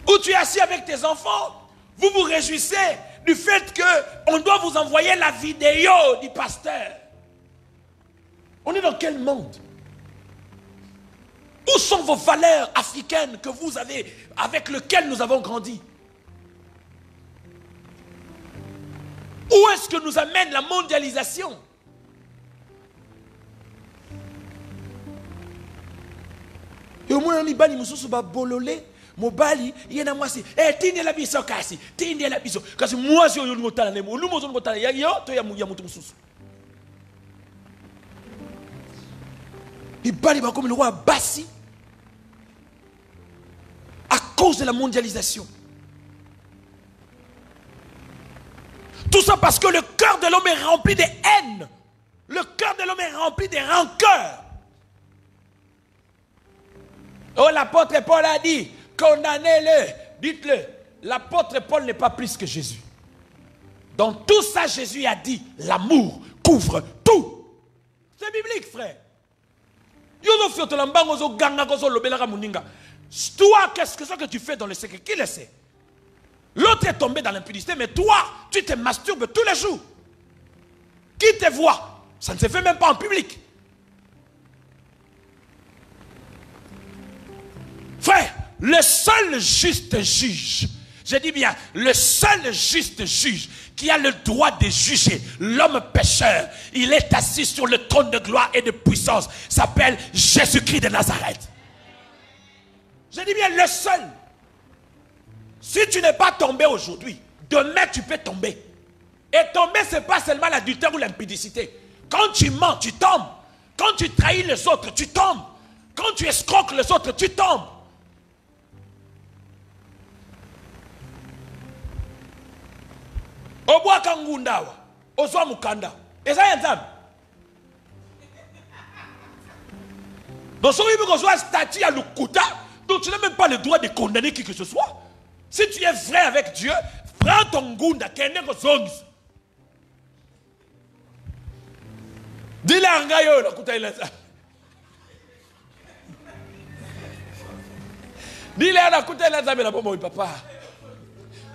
Où tu es assis avec tes enfants, vous vous réjouissez du fait qu'on doit vous envoyer la vidéo du pasteur. On est dans quel monde? Où sont vos valeurs africaines que vous avez, avec lesquelles nous avons grandi? Où est-ce que nous amène la mondialisation? Et au moins on y bani mususu ba bololé mobali yena mwasi tindi la biso kasi tindi la biso kasi mwasi oyo ngotala nemo lumo zo ngotala ya yo to ya mutu mususu. Ibali ba comme le roi Bassi à cause de la mondialisation. Tout ça parce que le cœur de l'homme est rempli de haine. Le cœur de l'homme est rempli de rancœur. Oh, l'apôtre Paul a dit, condamnez-le, dites-le. L'apôtre Paul n'est pas plus que Jésus. Dans tout ça, Jésus a dit, l'amour couvre tout. C'est biblique, frère. Toi, qu'est-ce que tu fais dans le secret? Qui le sait? L'autre est tombé dans l'impudicité, mais toi, tu te masturbes tous les jours. Qui te voit? Ça ne se fait même pas en public. Frère, le seul juste juge, je dis bien, le seul juste juge qui a le droit de juger l'homme pécheur, il est assis sur le trône de gloire et de puissance, s'appelle Jésus-Christ de Nazareth. Je dis bien le seul. Si tu n'es pas tombé aujourd'hui, demain tu peux tomber. Et tomber, ce n'est pas seulement l'adultère ou l'impudicité. Quand tu mens, tu tombes. Quand tu trahis les autres, tu tombes. Quand tu escroques les autres, tu tombes. Oboa kangundawa, ozwa mukanda. Eza yanzam. Donc si tu as un statut à l'ukuta, donc tu n'as même pas le droit de condamner qui que ce soit. Si tu es vrai avec Dieu, prends ton gunda, kende ko zongs. Dis-le à ngayo na kuta ilaza. Dis-le à kuta ilaza mais la bombe papa.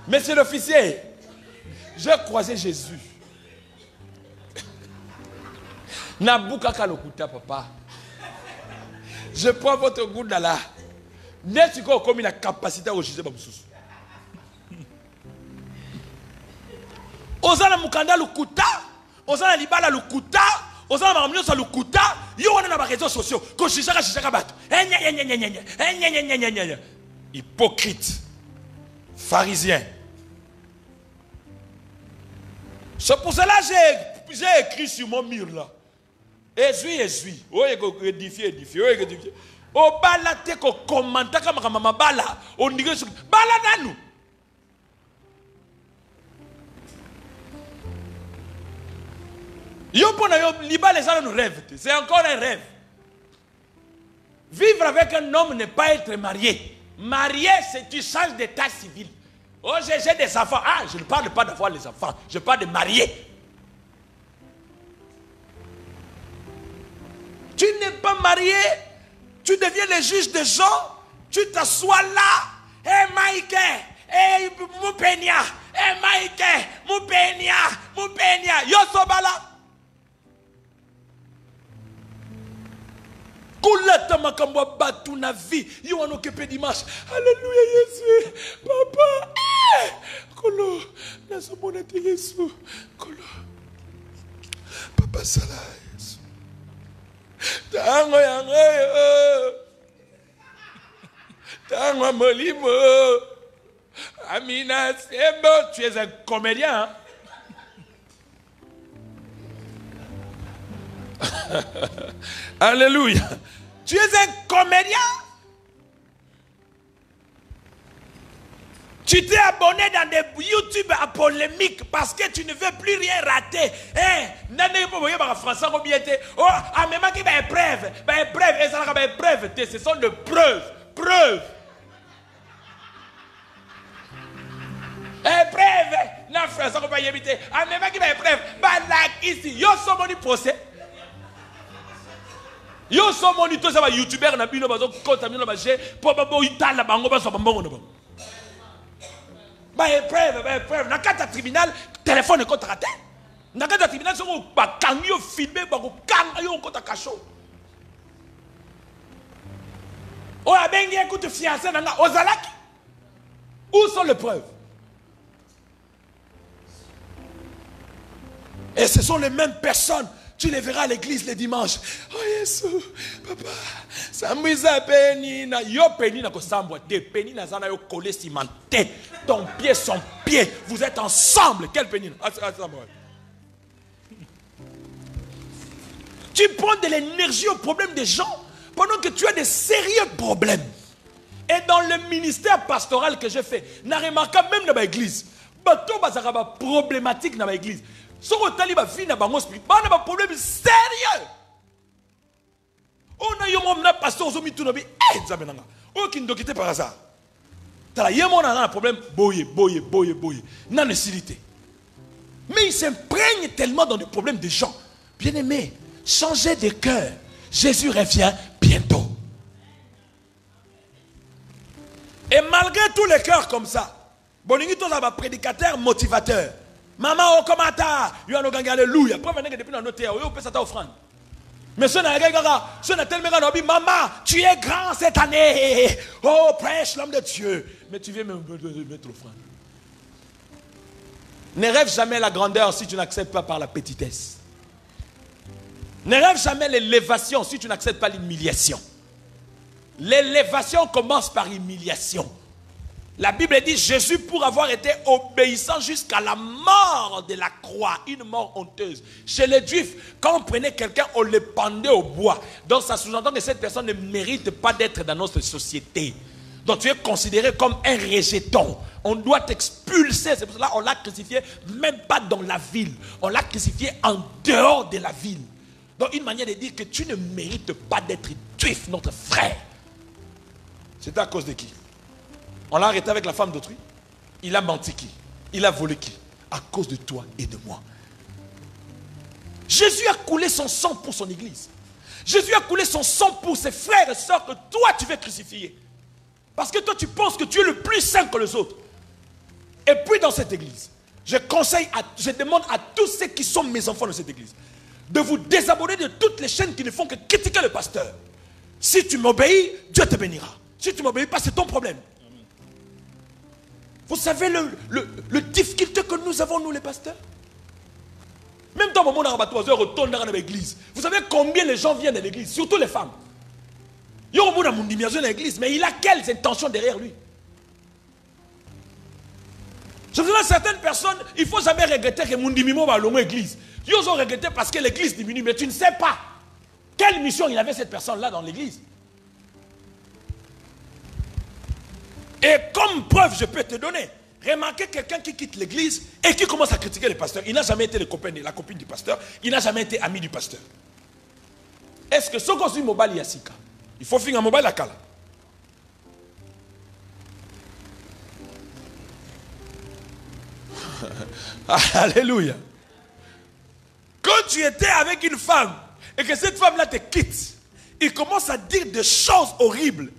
Monsieur l'officier, j'ai croisé Jésus. Nabuka kalokuta papa. Je prends votre gunda là. N'est-ce pas comme la capacité à juger Bamsous? Osana mukanda lukuta, osana libala lukuta, osana maramnyosa lukuta, yo wana na ba réseaux sociaux, ko shishaka bato. Hypocrite, pharisien. C'est pour cela que j'ai écrit sur mon mur là. Esui. Oye ko édifier. O bala te ko commenta kama mama bala, on dirait bala nanu. Yo pona yo liba les gens nous rêvent. C'est encore un rêve. Vivre avec un homme n'est pas être marié. Marié, c'est tu changes d'état civil. Oh, j'ai des enfants. Ah, je ne parle pas d'avoir les enfants. Je parle de marier. Tu n'es pas marié. Tu deviens le juge des gens. Tu t'assois là. Eh, Maïke. Eh, Moupenia. Eh, Maïke. Moupenia. Yo sobala. Koulata makambo batu na vie. Yo on occupé dimanche. Alléluia Jésus. Papa. Kolo. Nasomona te Yesu. Kolo. Papa sala Yesu. Tango yango. Tango molimo. Amina c'est bon. Tu es un comédien. Alléluia. Tu es un comédien. Tu t'es abonné dans des YouTube à polémique parce que tu ne veux plus rien rater. Ce sont de preuves. Épreuve. Na frère, ça va pas y éviter. Même qui va épreuve. Ici, yo somoni procès. Yo somoni to ça va YouTuber na bino bazo compte bino ba j'ai pour ba itala bango ba so bango na bango. Ba épreuve na kata tribunal téléphone ko traité. Na kata tribunal so ba kangi yo filmer ba ko kanga yo ko ta kacho. O abengi écoute fiancé na ozalaki. Où sont les preuves? Et ce sont les mêmes personnes. Tu les verras à l'église les dimanches. Oh Jésus, papa, Samouisa penina, yo penina ko sambwa de penina zana yo collé cimenté. Ton pied, son pied, vous êtes ensemble. Quelle penina? Tu prends de l'énergie au problème des gens pendant que tu as des sérieux problèmes. Et dans le ministère pastoral que je fais, n'a remarqué même dans l'église, bateau bazaraba problématique dans l'église. Si on a un problème sérieux. On a un pasteur qui a dit que par hasard. Il y a un problème. Mais il s'imprègne tellement dans les problèmes des gens. Bien aimé, Changez de cœur. Jésus revient bientôt. Et malgré tous les cœurs comme ça, Boningi tous les prédicateurs motivateurs. Maman, oh, comment t'as? You are no gang, alléluia. Pourquoi venez depuis notre terre? Vous pouvez offrande. Mais ce n'est pas maman, tu es grand cette année. Oh, prêche l'homme de Dieu. Mais tu viens me mettre offrande. Ne rêve jamais la grandeur si tu n'acceptes pas par la petitesse. Ne rêve jamais l'élévation si tu n'acceptes pas l'humiliation. L'élévation commence par l'humiliation. La Bible dit Jésus, pour avoir été obéissant jusqu'à la mort de la croix, une mort honteuse. Chez les Juifs, quand on prenait quelqu'un, on le pendait au bois. Donc ça sous-entend que cette personne ne mérite pas d'être dans notre société. Donc tu es considéré comme un rejeton. On doit t'expulser. C'est pour cela qu'on l'a crucifié, même pas dans la ville. On l'a crucifié en dehors de la ville. Donc une manière de dire que tu ne mérites pas d'être Juif, notre frère. C'est à cause de qui? On l'a arrêté avec la femme d'autrui. Il a menti qui? Il a volé qui? À cause de toi et de moi. Jésus a coulé son sang pour son église. Jésus a coulé son sang pour ses frères et sœurs que toi tu veux crucifier. Parce que toi tu penses que tu es le plus saint que les autres. Et puis dans cette église, je demande à tous ceux qui sont mes enfants de cette église de vous désabonner de toutes les chaînes qui ne font que critiquer le pasteur. Si tu m'obéis, Dieu te bénira. Si tu ne m'obéis pas, c'est ton problème. Vous savez le difficulté que nous avons, nous les pasteurs? Même dans le moment où on retourne dans l'église, vous savez combien les gens viennent de l'église, surtout les femmes. Il y a un monde dans l'église, mais il a quelles intentions derrière lui? Je vous dis à certaines personnes, il ne faut jamais regretter que mon dimimo va à l'église. Ils ont regretté parce que l'église diminue, mais tu ne sais pas quelle mission il avait cette personne-là dans l'église. Et comme preuve, je peux te donner. Remarquez quelqu'un qui quitte l'église et qui commence à critiquer le pasteur. Il n'a jamais été la copine du pasteur. Il n'a jamais été ami du pasteur. Est-ce que ce qu'on dit mobile yasika? Il faut finir un mobile à Kala. Alléluia. Quand tu étais avec une femme et que cette femme-là te quitte, il commence à dire des choses horribles.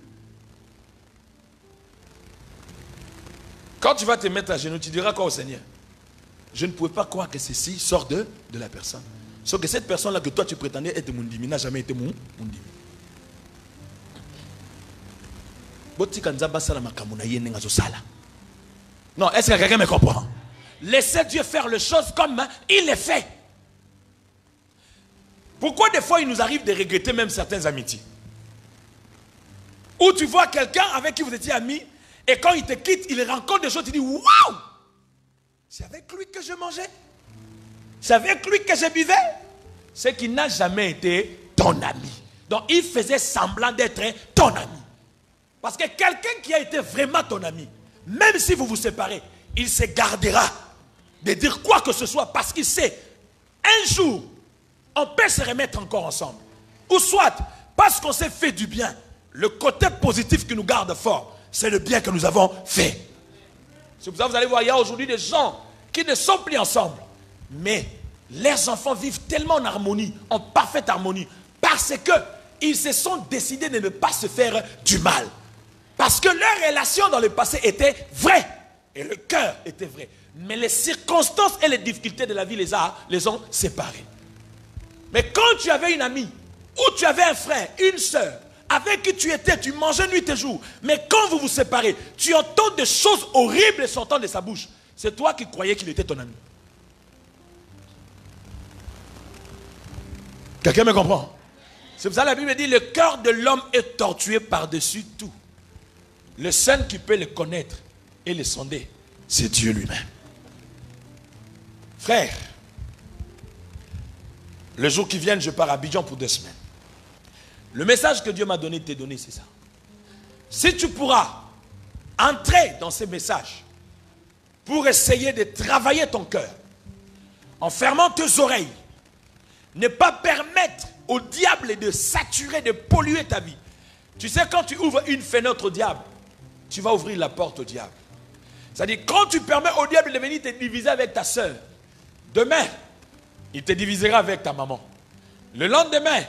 Quand tu vas te mettre à genoux, tu diras quoi au Seigneur? Je ne pouvais pas croire que ceci sort de la personne. Sauf que cette personne-là que toi tu prétendais être mon dimi n'a jamais été mon dimi. Non, est-ce que quelqu'un me comprend? Laissez Dieu faire les choses comme il les fait. Pourquoi des fois il nous arrive de regretter même certaines amitiés? Ou tu vois quelqu'un avec qui vous étiez amis, et quand il te quitte, il rencontre des choses, tu dis waouh! C'est avec lui que je mangeais. C'est avec lui que je buvais. C'est qu'il n'a jamais été ton ami. Donc il faisait semblant d'être ton ami. Parce que quelqu'un qui a été vraiment ton ami, même si vous vous séparez, il se gardera de dire quoi que ce soit parce qu'il sait, un jour, on peut se remettre encore ensemble. Ou soit, parce qu'on s'est fait du bien, le côté positif qui nous garde fort, c'est le bien que nous avons fait. C'est pour ça que vous allez voir, il y a aujourd'hui des gens qui ne sont plus ensemble. Mais leurs enfants vivent tellement en harmonie, en parfaite harmonie, parce qu'ils se sont décidés de ne pas se faire du mal. Parce que leur relation dans le passé était vraie. Et le cœur était vrai. Mais les circonstances et les difficultés de la vie les ont séparés. Mais quand tu avais une amie, ou tu avais un frère, une soeur, avec qui tu étais, tu mangeais nuit et jour. Mais quand vous vous séparez, tu entends des choses horribles sortant de sa bouche. C'est toi qui croyais qu'il était ton ami. Quelqu'un me comprend? C'est pour ça que la Bible dit, le cœur de l'homme est tortué par-dessus tout. Le seul qui peut le connaître et le sonder, c'est Dieu lui-même. Frère, le jour qui vient, je pars à Abidjan pour 2 semaines. Le message que Dieu m'a donné, t'est donné, c'est ça. Si tu pourras entrer dans ces messages pour essayer de travailler ton cœur, en fermant tes oreilles, ne pas permettre au diable de saturer, de polluer ta vie. Tu sais, quand tu ouvres une fenêtre au diable, tu vas ouvrir la porte au diable. C'est-à-dire, quand tu permets au diable de venir te diviser avec ta soeur, demain, il te divisera avec ta maman. Le lendemain,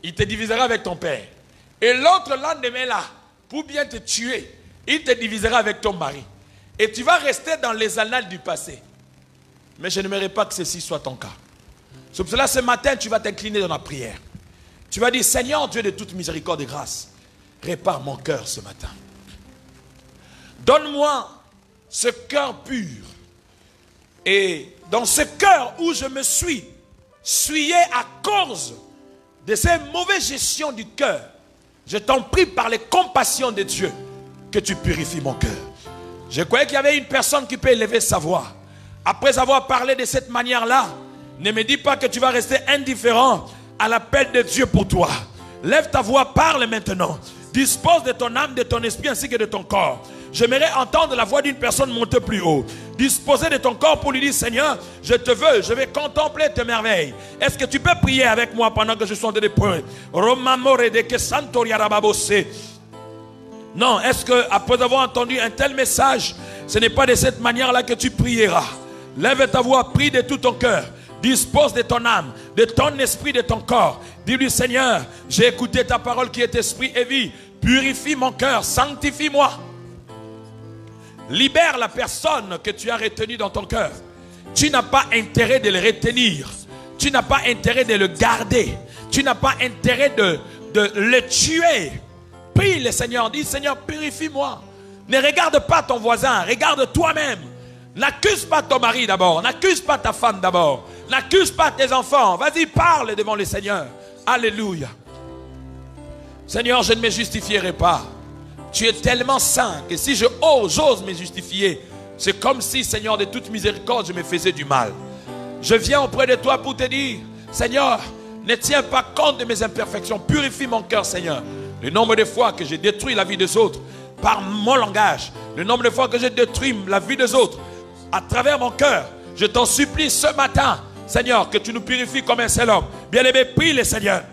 il te divisera avec ton père. Et l'autre lendemain là, pour bien te tuer, il te divisera avec ton mari. Et tu vas rester dans les annales du passé. Mais je n'aimerais pas que ceci soit ton cas. C'est pour cela ce matin, tu vas t'incliner dans la prière. Tu vas dire, Seigneur Dieu de toute miséricorde et grâce, répare mon cœur ce matin. Donne-moi ce cœur pur. Et dans ce cœur où je me suis souillé à cause de ces mauvaises gestions du cœur, je t'en prie par les compassions de Dieu que tu purifies mon cœur. Je croyais qu'il y avait une personne qui peut élever sa voix. Après avoir parlé de cette manière-là, ne me dis pas que tu vas rester indifférent à l'appel de Dieu pour toi. Lève ta voix, parle maintenant. Dispose de ton âme, de ton esprit ainsi que de ton corps. J'aimerais entendre la voix d'une personne monter plus haut. Disposer de ton corps pour lui dire, Seigneur, je te veux, je vais contempler tes merveilles. Est-ce que tu peux prier avec moi pendant que je suis en train de prier? Non, est-ce que après avoir entendu un tel message, ce n'est pas de cette manière-là que tu prieras? Lève ta voix, prie de tout ton cœur. Dispose de ton âme, de ton esprit, de ton corps. Dis-lui, Seigneur, j'ai écouté ta parole qui est esprit et vie. Purifie mon cœur, sanctifie-moi. Libère la personne que tu as retenue dans ton cœur. Tu n'as pas intérêt de le retenir. Tu n'as pas intérêt de le garder. Tu n'as pas intérêt de le tuer. Prie le Seigneur, dis, Seigneur, purifie-moi. Ne regarde pas ton voisin, regarde toi-même. N'accuse pas ton mari d'abord, n'accuse pas ta femme d'abord, n'accuse pas tes enfants. Vas-y, parle devant le Seigneur. Alléluia. Seigneur, je ne me justifierai pas. Tu es tellement saint que si j'ose me justifier, c'est comme si, Seigneur, de toute miséricorde, je me faisais du mal. Je viens auprès de toi pour te dire, Seigneur, ne tiens pas compte de mes imperfections. Purifie mon cœur, Seigneur. Le nombre de fois que j'ai détruit la vie des autres par mon langage, le nombre de fois que j'ai détruit la vie des autres à travers mon cœur, je t'en supplie ce matin, Seigneur, que tu nous purifies comme un seul homme. Bien-aimé, prie le Seigneur.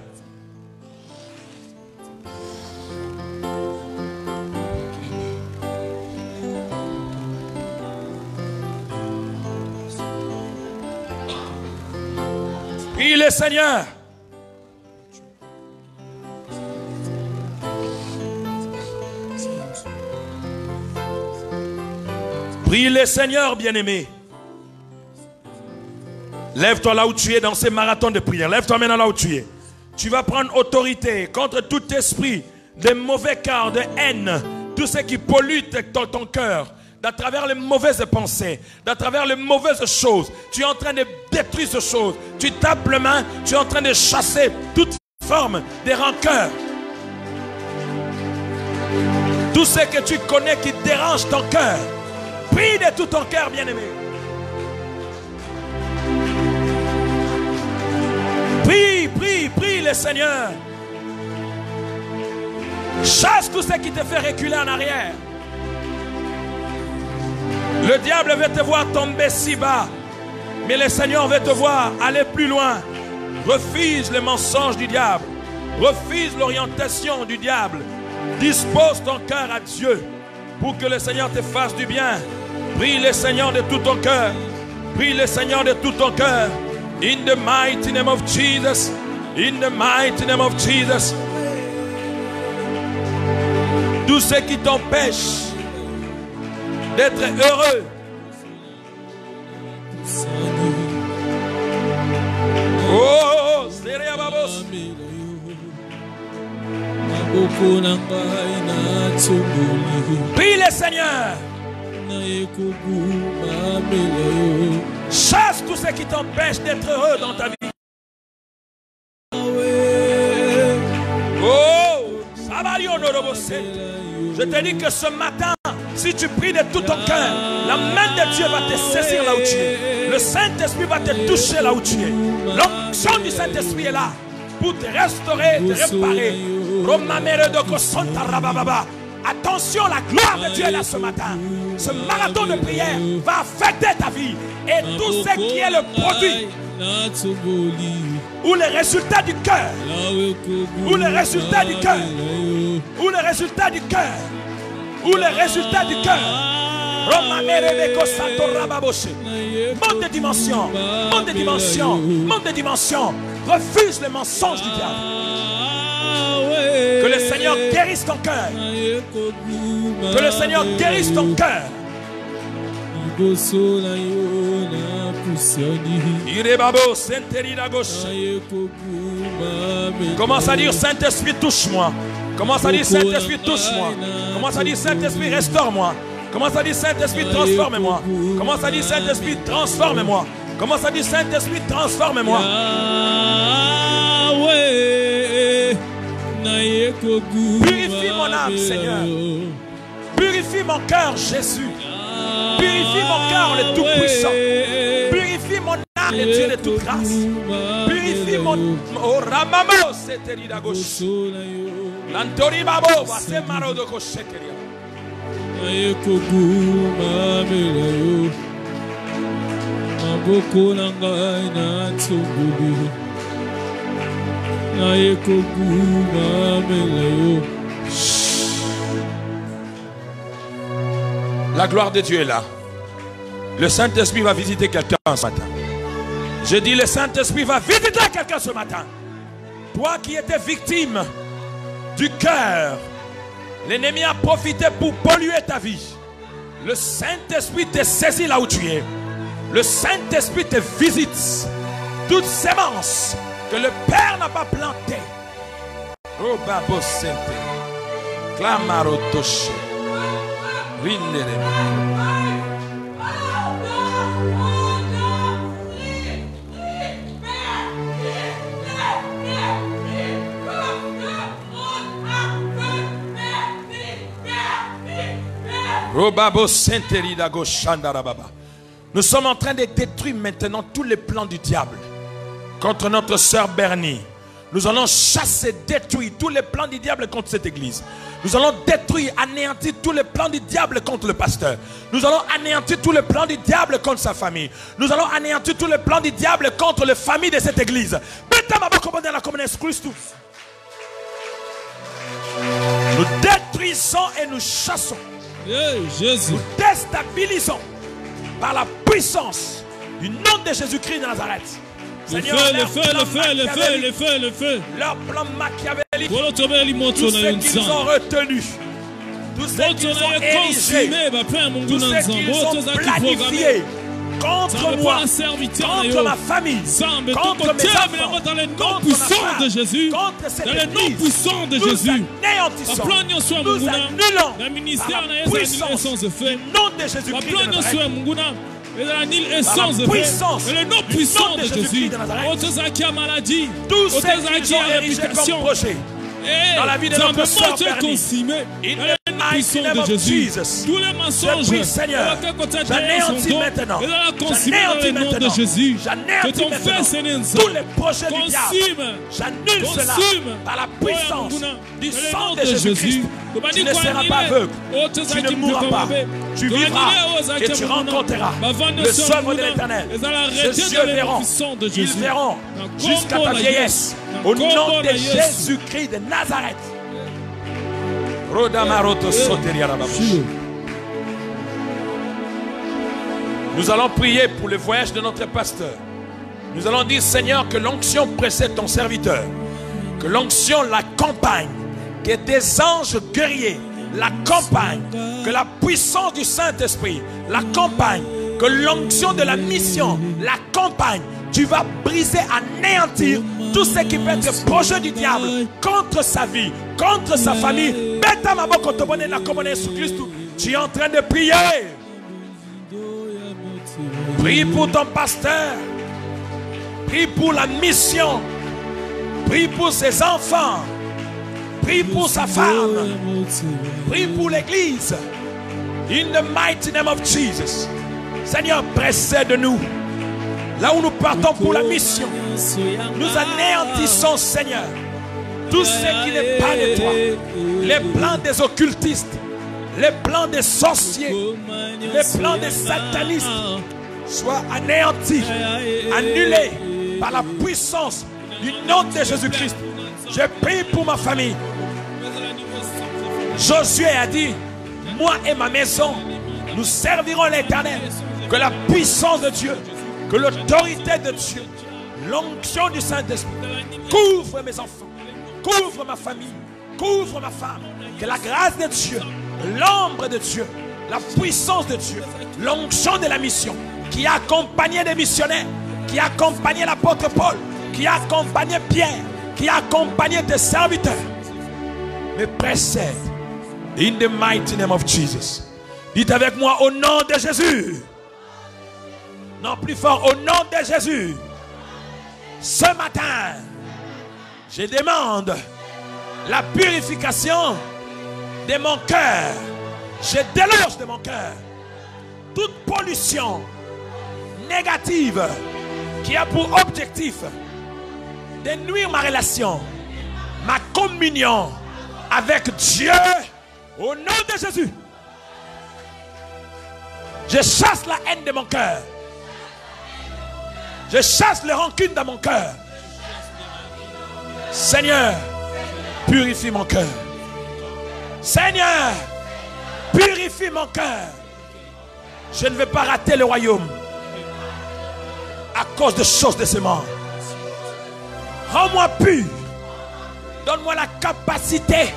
Prie le Seigneur. Prie le Seigneur, bien-aimé. Lève-toi là où tu es dans ces marathons de prière. Lève-toi maintenant là où tu es. Tu vas prendre autorité contre tout esprit de mauvais cœur, de haine, tout ce qui pollue ton cœur, d'à travers les mauvaises pensées, d'à travers les mauvaises choses. Tu es en train de détruire ces choses. Tu tapes les mains, tu es en train de chasser toute forme de rancœur. Tout ce que tu connais qui dérange ton cœur. Prie de tout ton cœur, bien-aimé. Prie le Seigneur. Chasse tout ce qui te fait reculer en arrière. Le diable veut te voir tomber si bas, mais le Seigneur veut te voir aller plus loin. Refuse les mensonges du diable. Refuse l'orientation du diable. Dispose ton cœur à Dieu pour que le Seigneur te fasse du bien. Prie le Seigneur de tout ton cœur. Prie le Seigneur de tout ton cœur. In the mighty name of Jesus. In the mighty name of Jesus. Tout ce qui t'empêche d'être heureux. Oh, Seriababos. Prie le Seigneur. Chasse tout ce qui t'empêche d'être heureux dans ta vie. Oh, je te dis que ce matin, si tu pries de tout ton cœur, la main de Dieu va te saisir là où tu es. Le Saint-Esprit va te toucher là où tu es. L'onction du Saint-Esprit est là pour te restaurer, te réparer. Attention, la gloire de Dieu est là ce matin. Ce marathon de prière va affecter ta vie. Et tout ce qui est le produit ou le résultat du cœur, ou le résultat du cœur, ou le résultat du cœur, ou le résultat du cœur. Monte de dimension, monte de dimension, monte de dimension. Refuse le mensonge du diable. Que le Seigneur guérisse ton cœur. Que le Seigneur guérisse ton cœur. Commence à dire Saint-Esprit, touche-moi. Commence à dire Saint-Esprit, touche-moi. Commence à dire Saint-Esprit, restaure-moi. Commence à dire Saint-Esprit, transforme-moi. Commence à dire Saint-Esprit, transforme-moi. Commence à dire Saint-Esprit, transforme-moi. Purifie mon âme, Seigneur. Purifie mon cœur, Jésus. Purifie mon cœur, le Tout-Puissant. Purifie mon âme, le Dieu de toute grâce. Purifie mon... Oh, Ramamo, c'était à gauche. L'Antori Babo, c'est Maro de Cocheteria. La gloire de Dieu est là. Le Saint-Esprit va visiter quelqu'un ce matin. Je dis, le Saint-Esprit va visiter quelqu'un ce matin. Toi qui étais victime du cœur, l'ennemi a profité pour polluer ta vie. Le Saint-Esprit te saisit là où tu es. Le Saint-Esprit te visite. Toute sémence que le Père n'a pas plantée. Robabo Sente. Clamaro Toshe. Nous sommes en train de détruire maintenant tous les plans du diable contre notre sœur Bernie. Nous allons chasser, détruire tous les plans du diable contre cette église. Nous allons détruire, anéantir tous les plans du diable contre le pasteur. Nous allons anéantir tous les plans du diable contre sa famille. Nous allons anéantir tous les plans du diable contre les familles de cette église. Nous détruisons et nous chassons. Nous déstabilisons par la puissance du nom de Jésus-Christ de Nazareth. Seigneur, le feu. Leur plan machiavélique, tout ce qu'ils ont retenu, tout ce qu'ils ont érigé, tout ce qu'ils ont planifié contre moi, contre ma famille, contre mes enfants, dans le nom puissant de Jésus, contre cette dans le nom puissant de Jésus, nous anéantissons, nous annulons par la puissance du nom de Jésus-Christ de Nazareth. La puissance, le nom puissant de Jésus, tout ce qu'ils ont érigé comme projet dans la vie de notre sœur Bernie, in the mighty name of Jesus, tous les mensonges, je prie, Seigneur, j'anéantis maintenant, j'anéantis maintenant, j'anéantis maintenant tous les projets du diable, j'annule cela par la puissance du sang de Jésus-Christ. Tu ne seras pas aveugle, tu ne mourras pas, tu vivras et tu rencontreras le sceau de l'Éternel. Ces yeux verront, ils verront jusqu'à ta vieillesse, au nom de Jésus-Christ de Nazareth. Nous allons prier pour le voyage de notre pasteur. Nous allons dire, Seigneur, que l'onction précède ton serviteur, que l'onction l'accompagne, que des anges guerriers l'accompagnent, que la puissance du Saint-Esprit l'accompagne, que l'onction de la mission l'accompagne. Tu vas briser, anéantir tout ce qui peut être projet du diable contre sa vie, contre sa famille. Tu es en train de prier. Prie pour ton pasteur. Prie pour la mission. Prie pour ses enfants. Prie pour sa femme. Prie pour l'église. In the mighty name of Jesus. Seigneur, précède-nous. Là où nous partons pour la mission, nous anéantissons, Seigneur, tout ce qui n'est pas de toi. Les plans des occultistes, les plans des sorciers, les plans des satanistes soient anéantis, annulés par la puissance du nom de Jésus-Christ. Je prie pour ma famille. Josué a dit, moi et ma maison, nous servirons l'Éternel. Que la puissance de Dieu, que l'autorité de Dieu l'onction du Saint-Esprit couvre mes enfants, couvre ma famille, couvre ma femme. Que la grâce de Dieu, l'ombre de Dieu, la puissance de Dieu, l'onction de la mission qui a accompagné des missionnaires, qui a accompagné l'apôtre Paul, qui a accompagné Pierre, qui a accompagné tes serviteurs, me précède. In the mighty name of Jesus. Dites avec moi, au nom de Jésus. Non, plus fort, au nom de Jésus. Ce matin, je demande la purification de mon cœur. Je déloge de mon cœur toute pollution négative qui a pour objectif de nuire ma relation, ma communion avec Dieu. Au nom de Jésus, je chasse la haine de mon cœur. Je chasse les rancunes dans mon cœur. Seigneur, purifie mon cœur. Seigneur, purifie mon cœur. Je ne vais pas rater le royaume à cause de choses de ce monde. Rends-moi pur. Donne-moi la capacité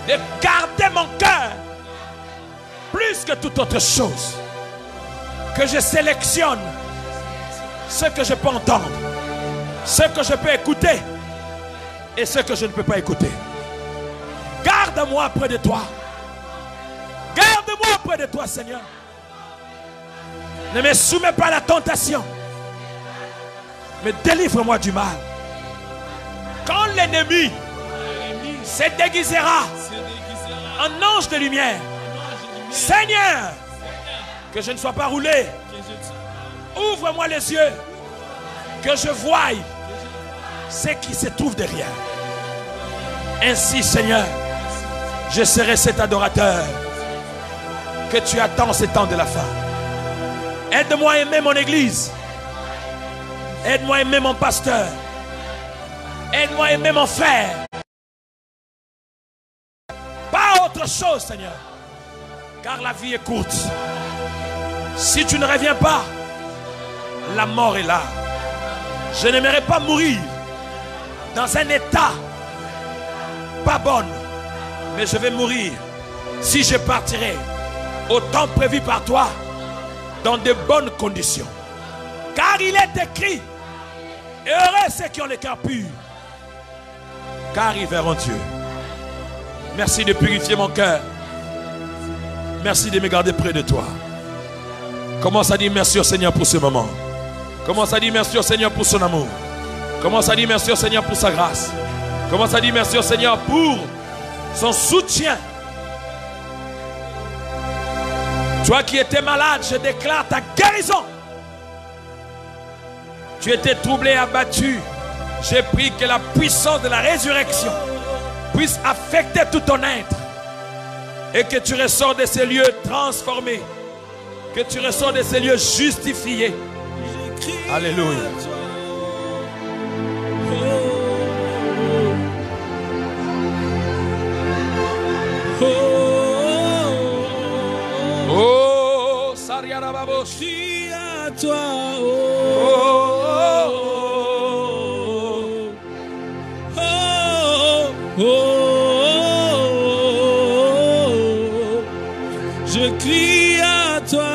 de garder mon cœur plus que toute autre chose. Que je sélectionne ce que je peux entendre, ce que je peux écouter et ce que je ne peux pas écouter. Garde-moi près de toi. Garde-moi près de toi, Seigneur. Ne me soumets pas à la tentation, mais délivre-moi du mal. Quand l'ennemi se déguisera en ange de lumière, Seigneur, que je ne sois pas roulé. Ouvre-moi les yeux, que je voie ce qui se trouve derrière. Ainsi, Seigneur, je serai cet adorateur que tu attends ce temps de la fin. Aide-moi à aimer mon église. Aide-moi à aimer mon pasteur. Aide-moi à aimer mon frère. Pas autre chose, Seigneur. Car la vie est courte. Si tu ne reviens pas, la mort est là. Je n'aimerais pas mourir dans un état pas bon, mais je vais mourir si je partirai au temps prévu par toi dans de bonnes conditions. Car il est écrit, heureux ceux qui ont le cœur pur, car ils verront Dieu. Merci de purifier mon cœur. Merci de me garder près de toi. Commence à dire merci au Seigneur pour ce moment. Commence à dire merci au Seigneur pour son amour. Commence à dire merci au Seigneur pour sa grâce. Commence à dire merci au Seigneur pour son soutien. Toi qui étais malade, je déclare ta guérison. Tu étais troublé, abattu. J'ai pris que la puissance de la résurrection puisse affecter tout ton être. Et que tu ressors de ces lieux transformés. Que tu ressors de ces lieux justifiés. Alléluia. Oh, Sariarababo, Crie à toi, je crie à toi.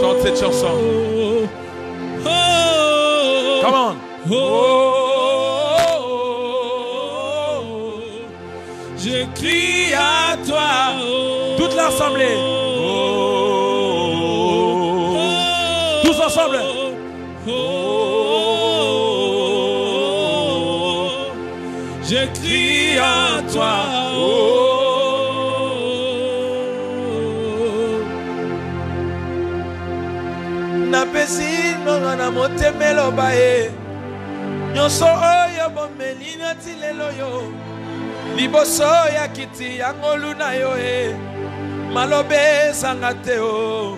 Chante cette chanson. Come on. Je crie à toi. Toute l'assemblée. Tous ensemble. Je crie à toi. Napesi nonga na motemelo bae. Nyonso oyo bomeli na tilelo yo. Liboso ya kiti ya ngolu na yo e. Malobe sangate o.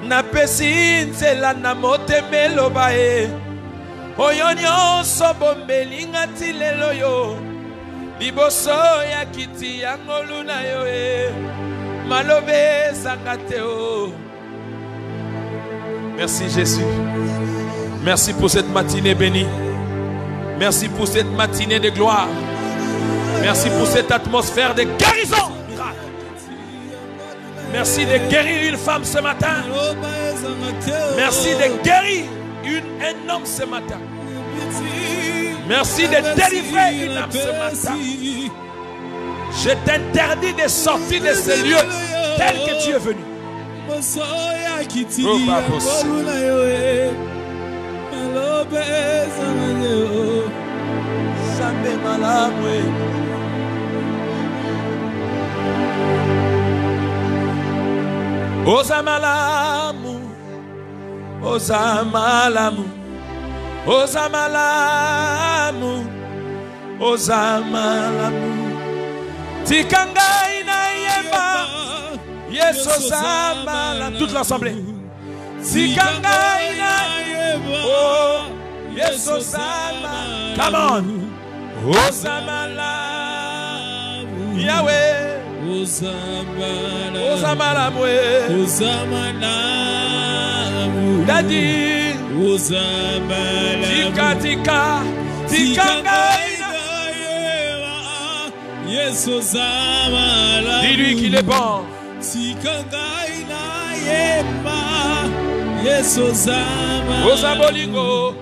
Napesi nzela na motemelo bae. Oyo nyonso bomeli na tilelo yo. Liboso ya kiti ya ngolu na yo e. Malobe sangate o. Merci Jésus. Merci pour cette matinée bénie. Merci pour cette matinée de gloire. Merci pour cette atmosphère de guérison. Merci de guérir une femme ce matin. Merci de guérir un homme ce matin. Merci de délivrer une âme ce matin. Je t'interdis de sortir de ce lieu tel que tu es venu. Ozamalamu, Ozamalamu, Ozamalamu, Ozamalamu. Tikanga ina yemba, Yesu Ozamalamu. Toute l'assemblée. Tikanga ina yemba, oh, Yesu Ozamalamu. Come on. Ozamalamu, Yahweh. Ozamalamu, Ozamalamu, Daddy, Ozamalamu, Tika tika, tikanga ina, Yes Ozamalamu. Dis-lui qu'il est bon. Tikanga ina yemba, Yes Ozamalamu. Ozabolingo,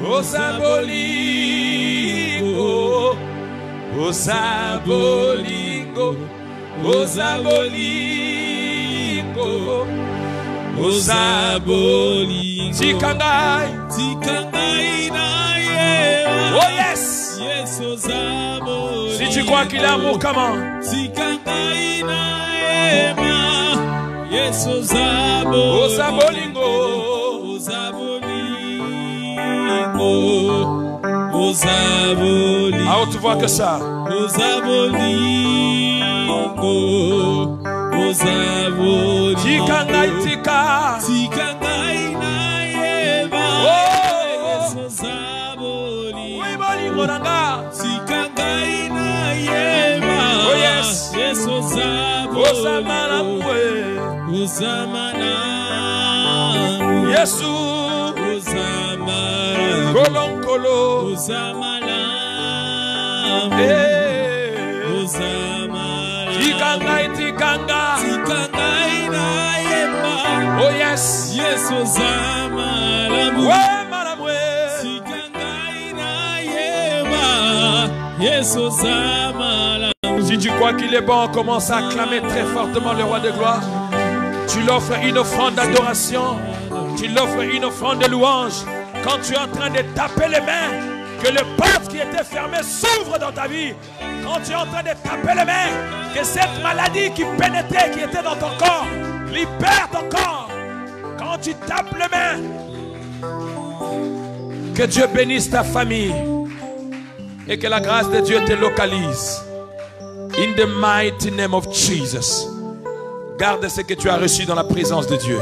Ozabolingo, Ozabolingo. Ozabolingo, Ozabolingo, Tikangai, Tikangai na yewa. Oh yes, yes Ozabolingo. Si tu crois qu'il a amour, comment? Tikangai na yewa, yes Ozabolingo, Ozabolingo, Ozabolingo, Ozabolingo. À haute voix que ça. Ozabolingo, Ozabolingo. Tikangai tika, Tikangai na yeba. Oh, Ozabolingo. Oui, bolingo nanga. Tikangai na yeba. Oh yes, yes Ozabolingo. Ozamalamu, Ozamalamu. Yesu, Ozamalamu. Kolonkolo, Ozamalamu. Tikanga, Tikanga, Tikangai na yemba. Oh yes, yes Ozamalamu. Ouais, madame, ouais. Tikangai na yemba. Yes Ozamalamu. Si tu crois qu'il est bon, commence à acclamer très fortement le roi de gloire. Tu l'offres une offrande d'adoration. Tu l'offres une offrande de louange. Quand tu es en train de taper les mains, que les portes qui étaient fermées s'ouvrent dans ta vie. Quand tu es en train de taper les mains, que cette maladie qui pénétrait, qui était dans ton corps, libère ton corps. Quand tu tapes les mains, que Dieu bénisse ta famille et que la grâce de Dieu te localise. In the mighty name of Jesus. Garde ce que tu as reçu dans la présence de Dieu.